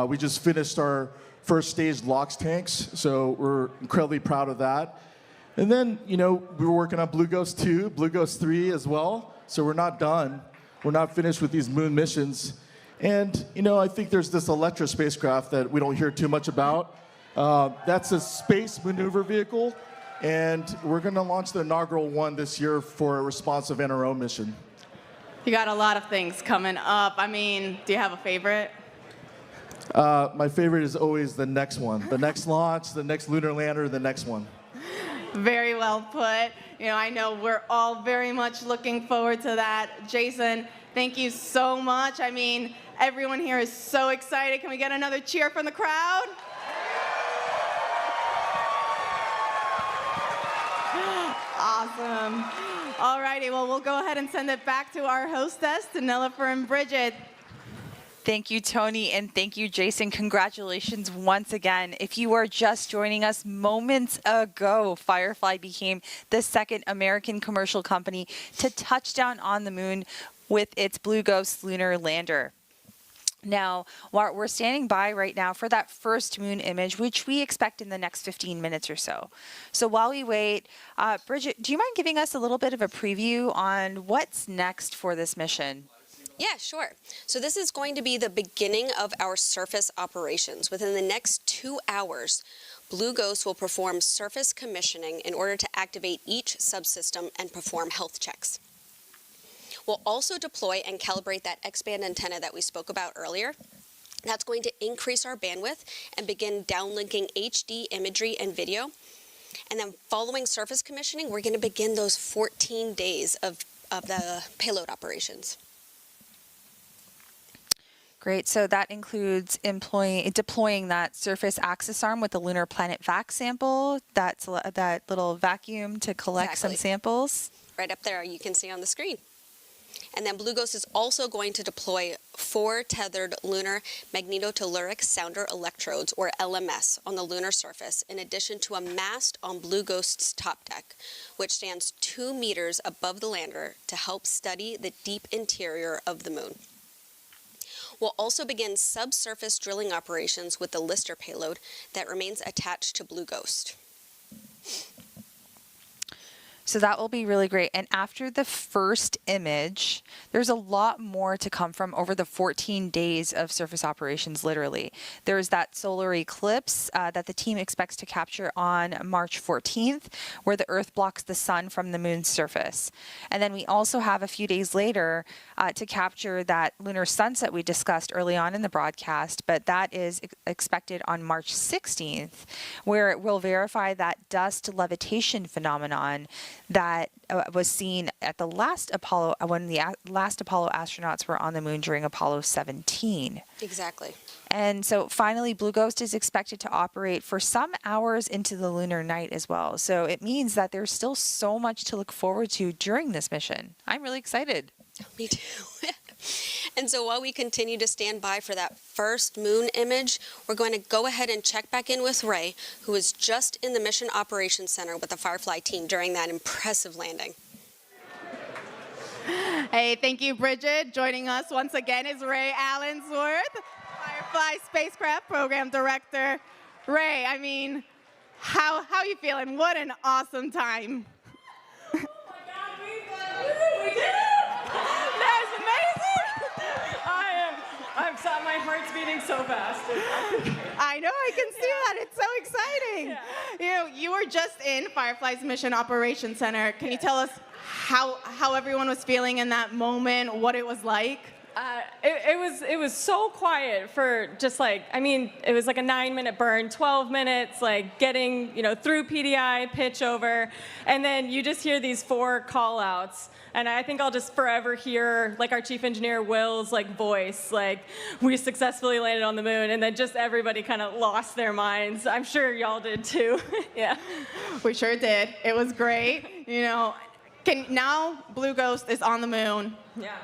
Speaker 19: We just finished our first stage LOX tanks, so we're incredibly proud of that. And then, you know, we were working on Blue Ghost 2, Blue Ghost 3 as well, so we're not done. We're not finished with these moon missions. And, you know, I think there's this Electra spacecraft that we don't hear too much about. That's a space maneuver vehicle, and we're going to launch the inaugural one this year for a responsive NRO mission.
Speaker 9: You got a lot of things coming up. I mean, do you have a favorite?
Speaker 19: My favorite is always the next one. The next launch, the next lunar lander, the next one.
Speaker 9: Very well put. You know, I know we're all very much looking forward to that. Jason, thank you so much. I mean, everyone here is so excited. Can we get another cheer from the crowd? Awesome. All righty, well, we'll go ahead and send it back to our hostess, to Nilofer and Bridget.
Speaker 2: Thank you, Tony, and thank you, Jason. Congratulations once again. If you are just joining us moments ago, Firefly became the second American commercial company to touch down on the moon with its Blue Ghost lunar lander. Now, we're standing by right now for that first moon image, which we expect in the next 15 minutes or so. So while we wait, Bridget, do you mind giving us a little bit of a preview on what's next for this mission?
Speaker 1: Yeah, sure. So this is going to be the beginning of our surface operations. Within the next 2 hours, Blue Ghost will perform surface commissioning in order to activate each subsystem and perform health checks. We'll also deploy and calibrate that X-band antenna that we spoke about earlier. That's going to increase our bandwidth and begin downlinking HD imagery and video. And then following surface commissioning, we're going to begin those 14 days of the payload operations.
Speaker 2: Great. So that includes deploying that surface access arm with the lunar planet vac sample, that little vacuum to collect some samples.
Speaker 1: Right up there, you can see on the screen. And then Blue Ghost is also going to deploy 4 tethered lunar magnetotelluric sounder electrodes, or LMS, on the lunar surface, in addition to a mast on Blue Ghost's top deck, which stands 2 meters above the lander to help study the deep interior of the moon. We'll also begin subsurface drilling operations with the Lister payload that remains attached to Blue Ghost.
Speaker 2: So that will be really great. And after the first image, there's a lot more to come from over the 14 days of surface operations, literally. There's that solar eclipse that the team expects to capture on March 14th, where the Earth blocks the sun from the moon's surface. And then we also have a few days later to capture that lunar sunset we discussed early on in the broadcast, but that is expected on March 16th, where it will verify that dust levitation phenomenon that was seen at the last Apollo, when the last Apollo astronauts were on the moon during Apollo 17.
Speaker 1: Exactly.
Speaker 2: And so finally, Blue Ghost is expected to operate for some hours into the lunar night as well. So it means that there's still so much to look forward to during this mission. I'm really excited.
Speaker 1: Me too. And so while we continue to stand by for that first moon image, we're going to go ahead and check back in with Ray, who was just in the Mission Operations Center with the Firefly team during that impressive landing.
Speaker 9: Hey, thank you, Bridget. Joining us once again is Ray Allensworth, Firefly Spacecraft Program Director. Ray, I mean, how are you feeling? What an awesome time.
Speaker 18: Oh my God, we did it! That's amazing! My heart's beating so fast.
Speaker 9: I know, I can see that. It's so exciting.
Speaker 18: Yeah.
Speaker 9: You know, you were just in Firefly's Mission Operations Center. Can you tell us how everyone was feeling in that moment, what it was like?
Speaker 20: It was so quiet for just like, I mean, it was like a 9-minute burn, 12 minutes, like getting, through PDI, pitch over, and then you just hear these 4 call outs. And I think I'll just forever hear like our chief engineer Will's like voice, like we successfully landed on the moon, and then just everybody kind of lost their minds. I'm sure y'all did too. Yeah.
Speaker 9: We sure did. It was great. Now Blue Ghost is on the moon.
Speaker 20: Yeah.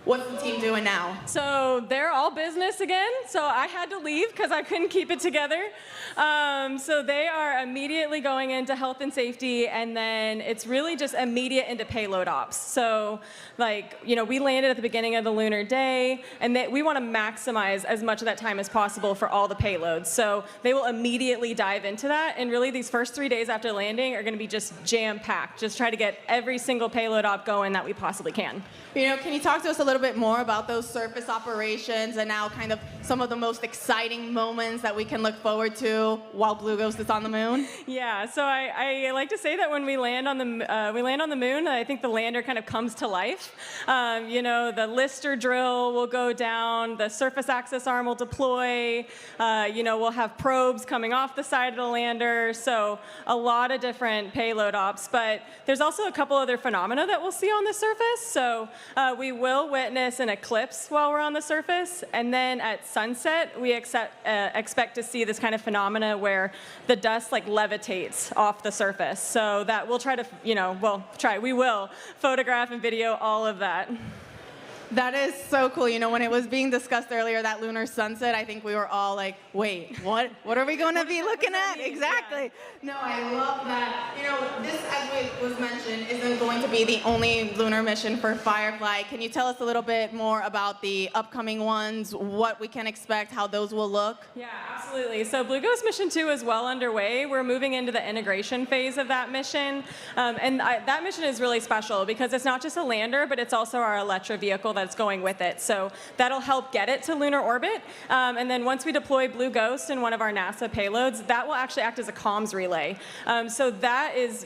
Speaker 9: What's the team doing now?
Speaker 20: So they're all business again. So I had to leave because I couldn't keep it together. So they are immediately going into health and safety, and then it's really just immediate into payload ops. So we landed at the beginning of the lunar day, and we want to maximize as much of that time as possible for all the payloads. So they will immediately dive into that, and really these first 3 days after landing are going to be just jam-packed. Just try to get every single payload op going that we possibly can.
Speaker 9: Can you talk to us a little bit more about those surface operations and now kind of some of the most exciting moments that we can look forward to while Blue Ghost is on the moon?
Speaker 20: Yeah, so I like to say that when we land on the moon, I think the lander kind of comes to life. The Lister drill will go down, the surface access arm will deploy, we'll have probes coming off the side of the lander, so a lot of different payload ops, but there's also a couple other phenomena that we'll see on the surface. So we will witness an eclipse while we're on the surface, and then at sunset, we expect to see this kind of phenomena where the dust levitates off the surface. So that we'll try to, we will photograph and video all of that.
Speaker 9: That is so cool. When it was being discussed earlier, that lunar sunset, I think we were all like, wait, what are we going to be looking at? Exactly. Yeah. No, I love that. This, as was mentioned, isn't going to be the only lunar mission for Firefly. Can you tell us a little bit more about the upcoming ones, what we can expect, how those will look?
Speaker 20: Yeah, absolutely. So Blue Ghost Mission 2 is well underway. We're moving into the integration phase of that mission. That mission is really special because it's not just a lander, but it's also our Electra vehicle that's going with it. So that'll help get it to lunar orbit. And then once we deploy Blue Ghost in one of our NASA payloads, that will actually act as a comms relay. So that is,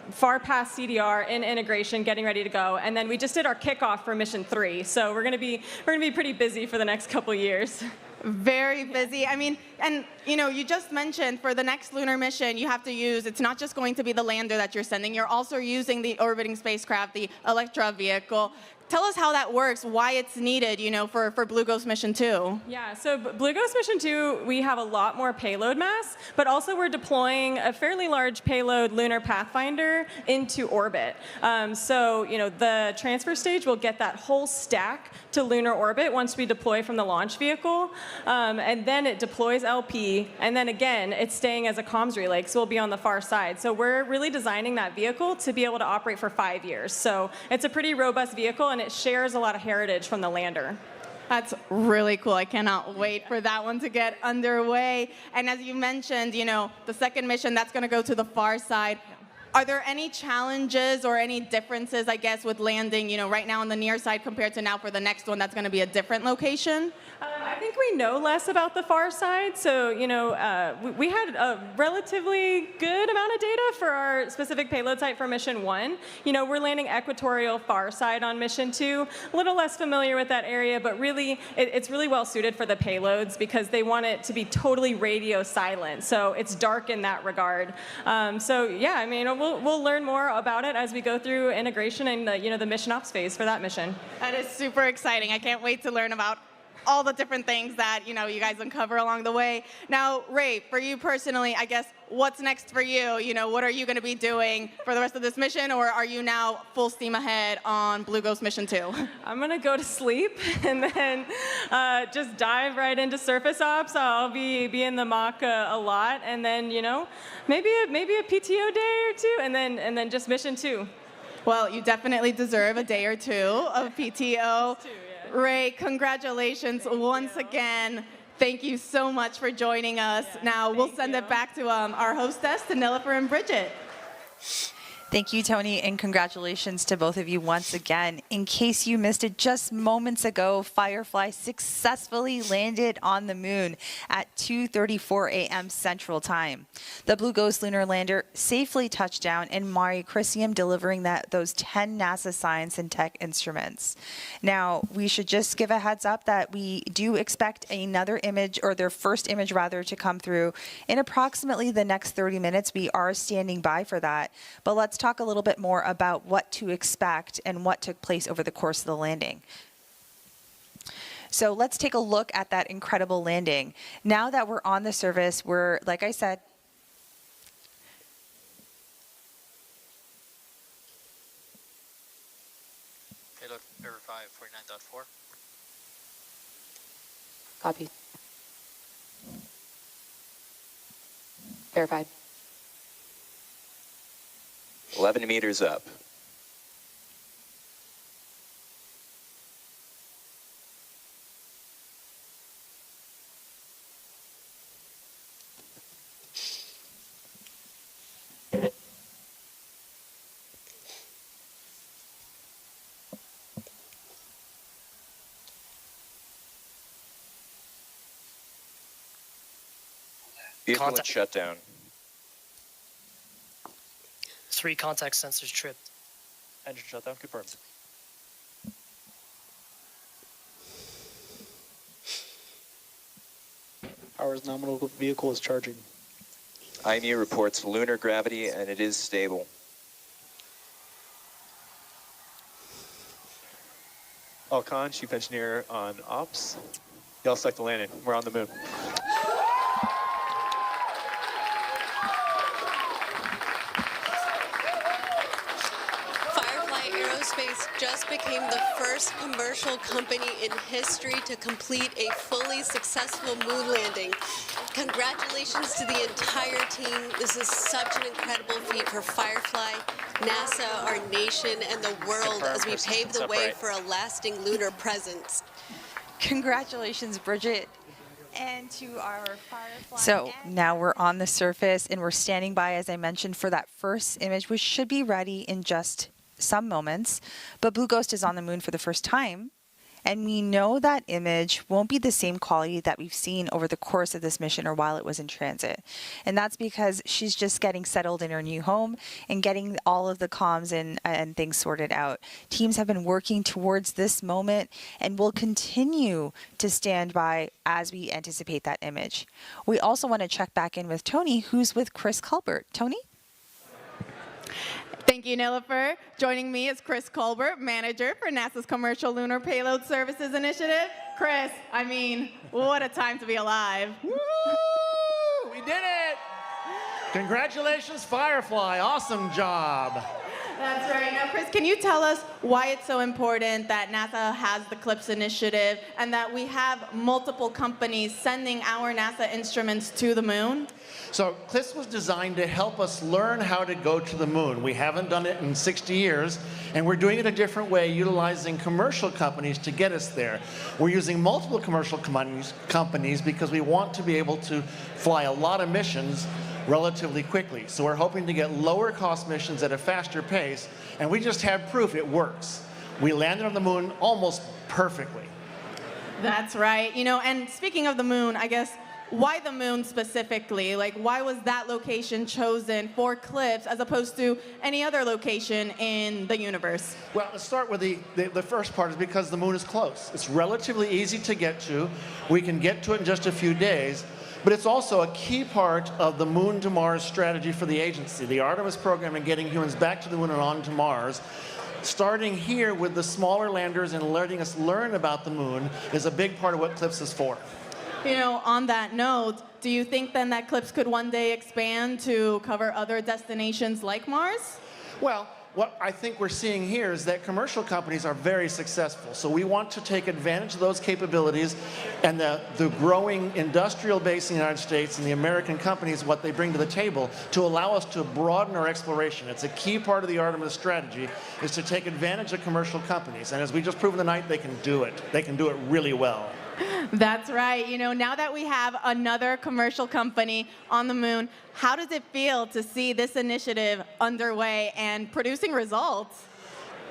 Speaker 20: far past CDR in integration, getting ready to go. And then we just did our kickoff for Mission 3. So we're going to be pretty busy for the next couple years.
Speaker 9: Very busy. I mean, and you just mentioned for the next lunar mission, you have to use, it's not just going to be the lander that you're sending, you're also using the orbiting spacecraft, the Electra vehicle. Tell us how that works, why it's needed, for Blue Ghost Mission 2.
Speaker 20: Yeah, so Blue Ghost Mission 2, we have a lot more payload mass, but also we're deploying a fairly large payload lunar pathfinder into orbit. The transfer stage will get that whole stack to lunar orbit once we deploy from the launch vehicle, and then it deploys LP, and then again, it's staying as a comms relay, so we'll be on the far side. So we're really designing that vehicle to be able to operate for 5 years. So it's a pretty robust vehicle, and it shares a lot of heritage from the lander.
Speaker 9: That's really cool. I cannot wait for that one to get underway. And as you mentioned, the second mission, that's going to go to the far side. Are there any challenges or any differences, I guess, with landing, right now on the near side compared to now for the next one that's going to be a different location?
Speaker 20: I think we know less about the far side. So, we had a relatively good amount of data for our specific payload site for Mission 1. We're landing equatorial far side on Mission 2. A little less familiar with that area, but really, it's really well suited for the payloads because they want it to be totally radio silent. So it's dark in that regard. We'll learn more about it as we go through integration and the mission ops phase for that mission.
Speaker 9: That is super exciting. I can't wait to learn about all the different things that you guys uncover along the way. Now, Ray, for you personally, I guess what's next for you? What are you going to be doing for the rest of this mission, or are you now full steam ahead on Blue Ghost Mission 2?
Speaker 20: I'm going to go to sleep and then just dive right into surface ops. I'll be in the mock a lot, and then maybe a PTO day or two, and then just Mission 2.
Speaker 9: Well, you definitely deserve a day or two of PTO. Ray, congratulations once again. Thank you so much for joining us. Now, we'll send it back to our hostess, to Nilofer and Bridget.
Speaker 2: Thank you, Tony, and congratulations to both of you once again. In case you missed it just moments ago, Firefly successfully landed on the moon at 2:34 a.m. Central Time. The Blue Ghost lunar lander safely touched down in Mare Crisium, delivering those 10 NASA science and tech instruments. Now, we should just give a heads up that we do expect another image, or their first image rather, to come through in approximately the next 30 minutes. We are standing by for that, but let's talk a little bit more about what to expect and what took place over the course of the landing. So let's take a look at that incredible landing. Now that we're on the surface, we're, like I said,
Speaker 11: Payload verify 49.4.
Speaker 17: Copy. Verified.
Speaker 12: 11 meters up. Vehicle
Speaker 4: Contact.
Speaker 12: shut down.
Speaker 4: 3 contact sensors tripped.
Speaker 15: Engine shutdown confirmed.
Speaker 21: Power is nominal, vehicle is charging.
Speaker 12: IMU reports lunar gravity and it is stable.
Speaker 15: Alcon, chief engineer on ops. Y'all select the landing. We're on the moon.
Speaker 1: Firefly Aerospace just became the first commercial company in history to complete a fully successful moon landing. Congratulations to the entire team. This is such an incredible feat for Firefly, NASA, our nation, and the world as we pave the way for a lasting lunar presence.
Speaker 2: congratulations, Bridget. And to our Firefly. So now we're on the surface and we're standing by, as I mentioned, for that first image, which should be ready in just some moments. But Blue Ghost is on the moon for the first time. And we know that image won't be the same quality that we've seen over the course of this mission or while it was in transit. And that's because she's just getting settled in her new home and getting all of the comms and things sorted out. Teams have been working towards this moment and will continue to stand by as we anticipate that image. We also want to check back in with Tony, who's with Chris Colbert. Tony?
Speaker 9: Thank you, Nilofer. Joining me is Chris Colbert, manager for NASA's Commercial Lunar Payload Services Initiative. Chris, I mean, what a time to be alive.
Speaker 6: Woo! We did it! Congratulations, Firefly. Awesome job.
Speaker 9: That's right. Now, Chris, can you tell us why it's so important that NASA has the CLIPS initiative and that we have multiple companies sending our NASA instruments to the moon?
Speaker 6: So CLIPS was designed to help us learn how to go to the moon. We haven't done it in 60 years, and we're doing it a different way, utilizing commercial companies to get us there. We're using multiple commercial companies because we want to be able to fly a lot of missions relatively quickly. So we're hoping to get lower cost missions at a faster pace, and we just have proof it works. We landed on the moon almost perfectly.
Speaker 9: That's right. You know, and speaking of the moon, I guess, why the moon specifically? Like, why was that location chosen for CLIPS as opposed to any other location in the universe?
Speaker 6: Well, let's start with the first part is because the moon is close. It's relatively easy to get to. We can get to it in just a few days. But it's also a key part of the Moon to Mars strategy for the agency, the Artemis program and getting humans back to the moon and on to Mars. Starting here with the smaller landers and letting us learn about the moon is a big part of what CLIPS is for.
Speaker 9: You know, on that note, do you think then that CLIPS could one day expand to cover other destinations like Mars?
Speaker 6: Well, what I think we're seeing here is that commercial companies are very successful. So we want to take advantage of those capabilities and the growing industrial base in the United States and the American companies, what they bring to the table to allow us to broaden our exploration. It's a key part of the Artemis strategy is to take advantage of commercial companies. And as we just proved tonight, they can do it. They can do it really well.
Speaker 9: That's right. You know, now that we have another commercial company on the moon, how does it feel to see this initiative underway and producing results?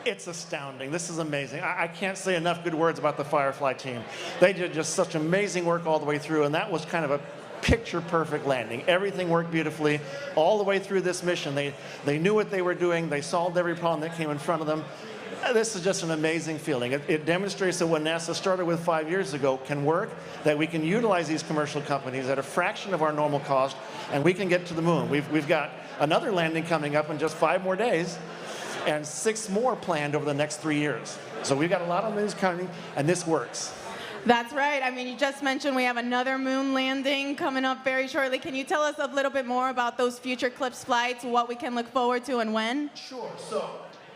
Speaker 6: It's astounding. This is amazing. I can't say enough good words about the Firefly team. They did just such amazing work all the way through, and that was kind of a picture-perfect landing. Everything worked beautifully all the way through this mission. They knew what they were doing. They solved every problem that came in front of them. This is just an amazing feeling. It demonstrates that what NASA started with 5 years ago can work, that we can utilize these commercial companies at a fraction of our normal cost, and we can get to the moon. We've got another landing coming up in just 5 more days, and 6 more planned over the next 3 years. So we've got a lot of things coming, and this works.
Speaker 9: That's right. I mean, you just mentioned we have another moon landing coming up very shortly. Can you tell us a little bit more about those future CLIPS flights, what we can look forward to and when?
Speaker 6: Sure. So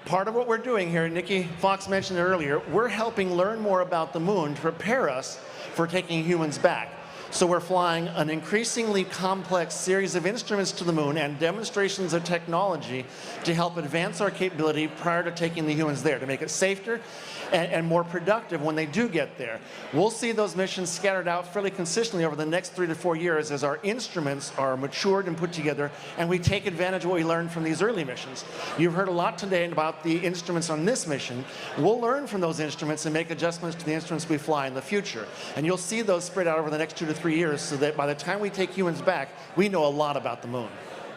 Speaker 6: part of what we're doing here, Nikki Fox mentioned it earlier, we're helping learn more about the moon to prepare us for taking humans back. So we're flying an increasingly complex series of instruments to the moon and demonstrations of technology to help advance our capability prior to taking the humans there, to make it safer and more productive when they do get there. We'll see those missions scattered out fairly consistently over the next 3 to 4 years as our instruments are matured and put together, and we take advantage of what we learned from these early missions. You've heard a lot today about the instruments on this mission. We'll learn from those instruments and make adjustments to the instruments we fly in the future. And you'll see those spread out over the next 2 to 3 years so that by the time we take humans back, we know a lot about the moon.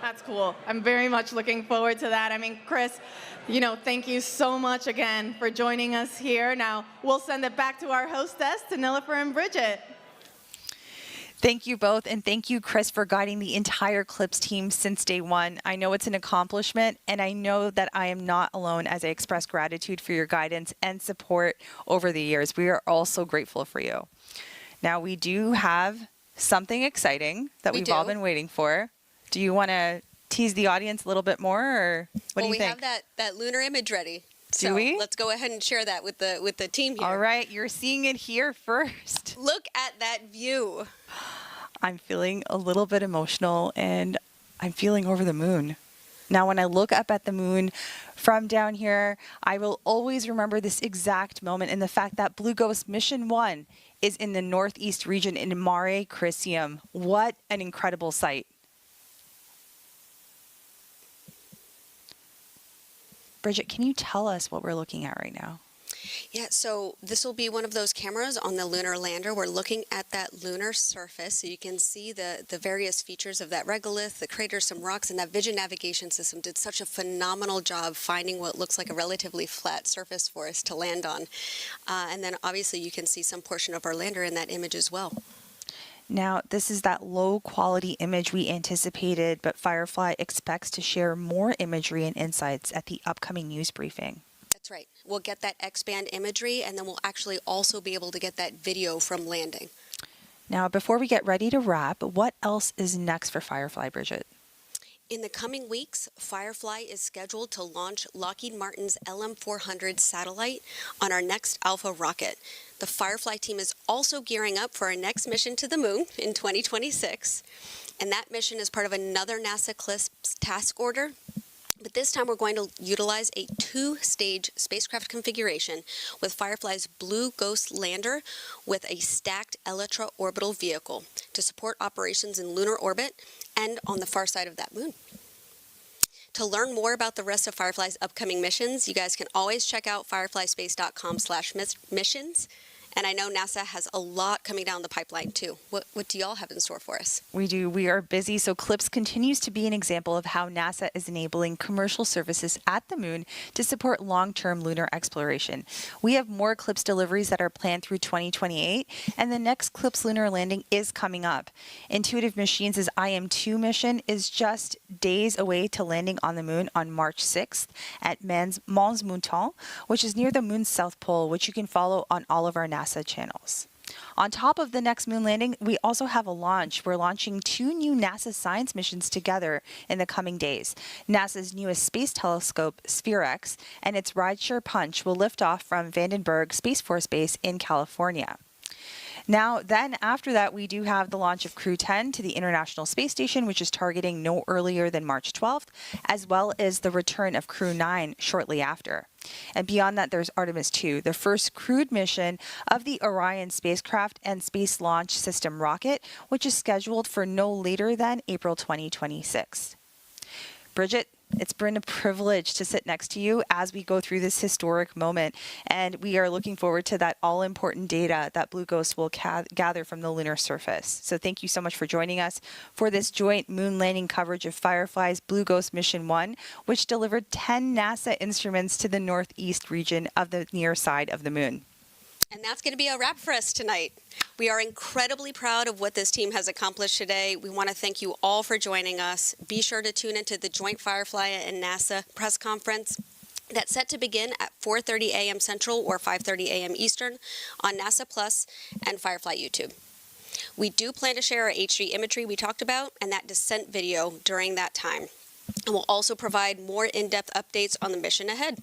Speaker 9: That's cool. I'm very much looking forward to that. I mean, Chris, you know, thank you so much again for joining us here. Now, we'll send it back to our hostess, to Nilofer and Bridget.
Speaker 2: Thank you both, and thank you, Chris, for guiding the entire CLIPS team since day one. I know it's an accomplishment, and I know that I am not alone as I express gratitude for your guidance and support over the years. We are all so grateful for you. Now, we do have something exciting that we've all been waiting for. Do you want to tease the audience a little bit more, or what do you think?
Speaker 1: Well, we have that lunar image ready.
Speaker 2: Do we?
Speaker 1: Let's go ahead and share that with the team here.
Speaker 2: All right, you're seeing it here first.
Speaker 1: Look at that view.
Speaker 2: I'm feeling a little bit emotional, and I'm feeling over the moon. Now, when I look up at the moon from down here, I will always remember this exact moment and the fact that Blue Ghost Mission 1 is in the northeast region in Mare Crisium. What an incredible sight. Bridget, can you tell us what we're looking at right now?
Speaker 1: Yeah, so this will be one of those cameras on the lunar lander. We're looking at that lunar surface, so you can see the various features of that regolith, the crater, some rocks, and that Vision navigation system did such a phenomenal job finding what looks like a relatively flat surface for us to land on. And then obviously you can see some portion of our lander in that image as well.
Speaker 2: Now, this is that low quality image we anticipated, but Firefly expects to share more imagery and insights at the upcoming news briefing.
Speaker 1: That's right. We'll get that X-band imagery, and then we'll actually also be able to get that video from landing.
Speaker 2: Now, before we get ready to wrap, what else is next for Firefly, Bridget?
Speaker 1: In the coming weeks, Firefly is scheduled to launch Lockheed Martin's LM-400 satellite on our next Alpha rocket. The Firefly team is also gearing up for our next mission to the moon in 2026, and that mission is part of another NASA CLIPS task order. But this time we're going to utilize a 2-stage spacecraft configuration with Firefly's Blue Ghost lander with a stacked Elytra orbital vehicle to support operations in lunar orbit and on the far side of that moon. To learn more about the rest of Firefly's upcoming missions, you guys can always check out fireflyspace.com/missions. And I know NASA has a lot coming down the pipeline, too. What do y'all have in store for us?
Speaker 2: We do. We are busy. So CLIPS continues to be an example of how NASA is enabling commercial services at the moon to support long-term lunar exploration. We have more CLIPS deliveries that are planned through 2028, and the next CLIPS lunar landing is coming up. Intuitive Machines' IM-2 mission is just days away to landing on the moon on March 6th at Mons Montan, which is near the moon's south pole, which you can follow on all of our NASA channels. On top of the next moon landing, we also have a launch. We're launching 2 new NASA science missions together in the coming days. NASA's newest space telescope, SpaceX, and its rideshare Punch will lift off from Vandenberg Space Force Base in California. Now, then after that, we do have the launch of Crew 10 to the International Space Station, which is targeting no earlier than March 12th, as well as the return of Crew 9 shortly after. And beyond that, there's Artemis 2, the first crewed mission of the Orion spacecraft and Space Launch System rocket, which is scheduled for no later than April 2026. Bridget, it's been a privilege to sit next to you as we go through this historic moment, and we are looking forward to that all-important data that Blue Ghost will gather from the lunar surface. So thank you so much for joining us for this joint moon landing coverage of Firefly's Blue Ghost Mission 1, which delivered 10 NASA instruments to the northeast region of the near side of the moon.
Speaker 1: And that's going to be a wrap for us tonight. We are incredibly proud of what this team has accomplished today. We want to thank you all for joining us. Be sure to tune into the joint Firefly and NASA press conference that's set to begin at 4:30 a.m. Central or 5:30 a.m. Eastern on NASA Plus and Firefly YouTube. We do plan to share our HD imagery we talked about and that descent video during that time. And we'll also provide more in-depth updates on the mission ahead.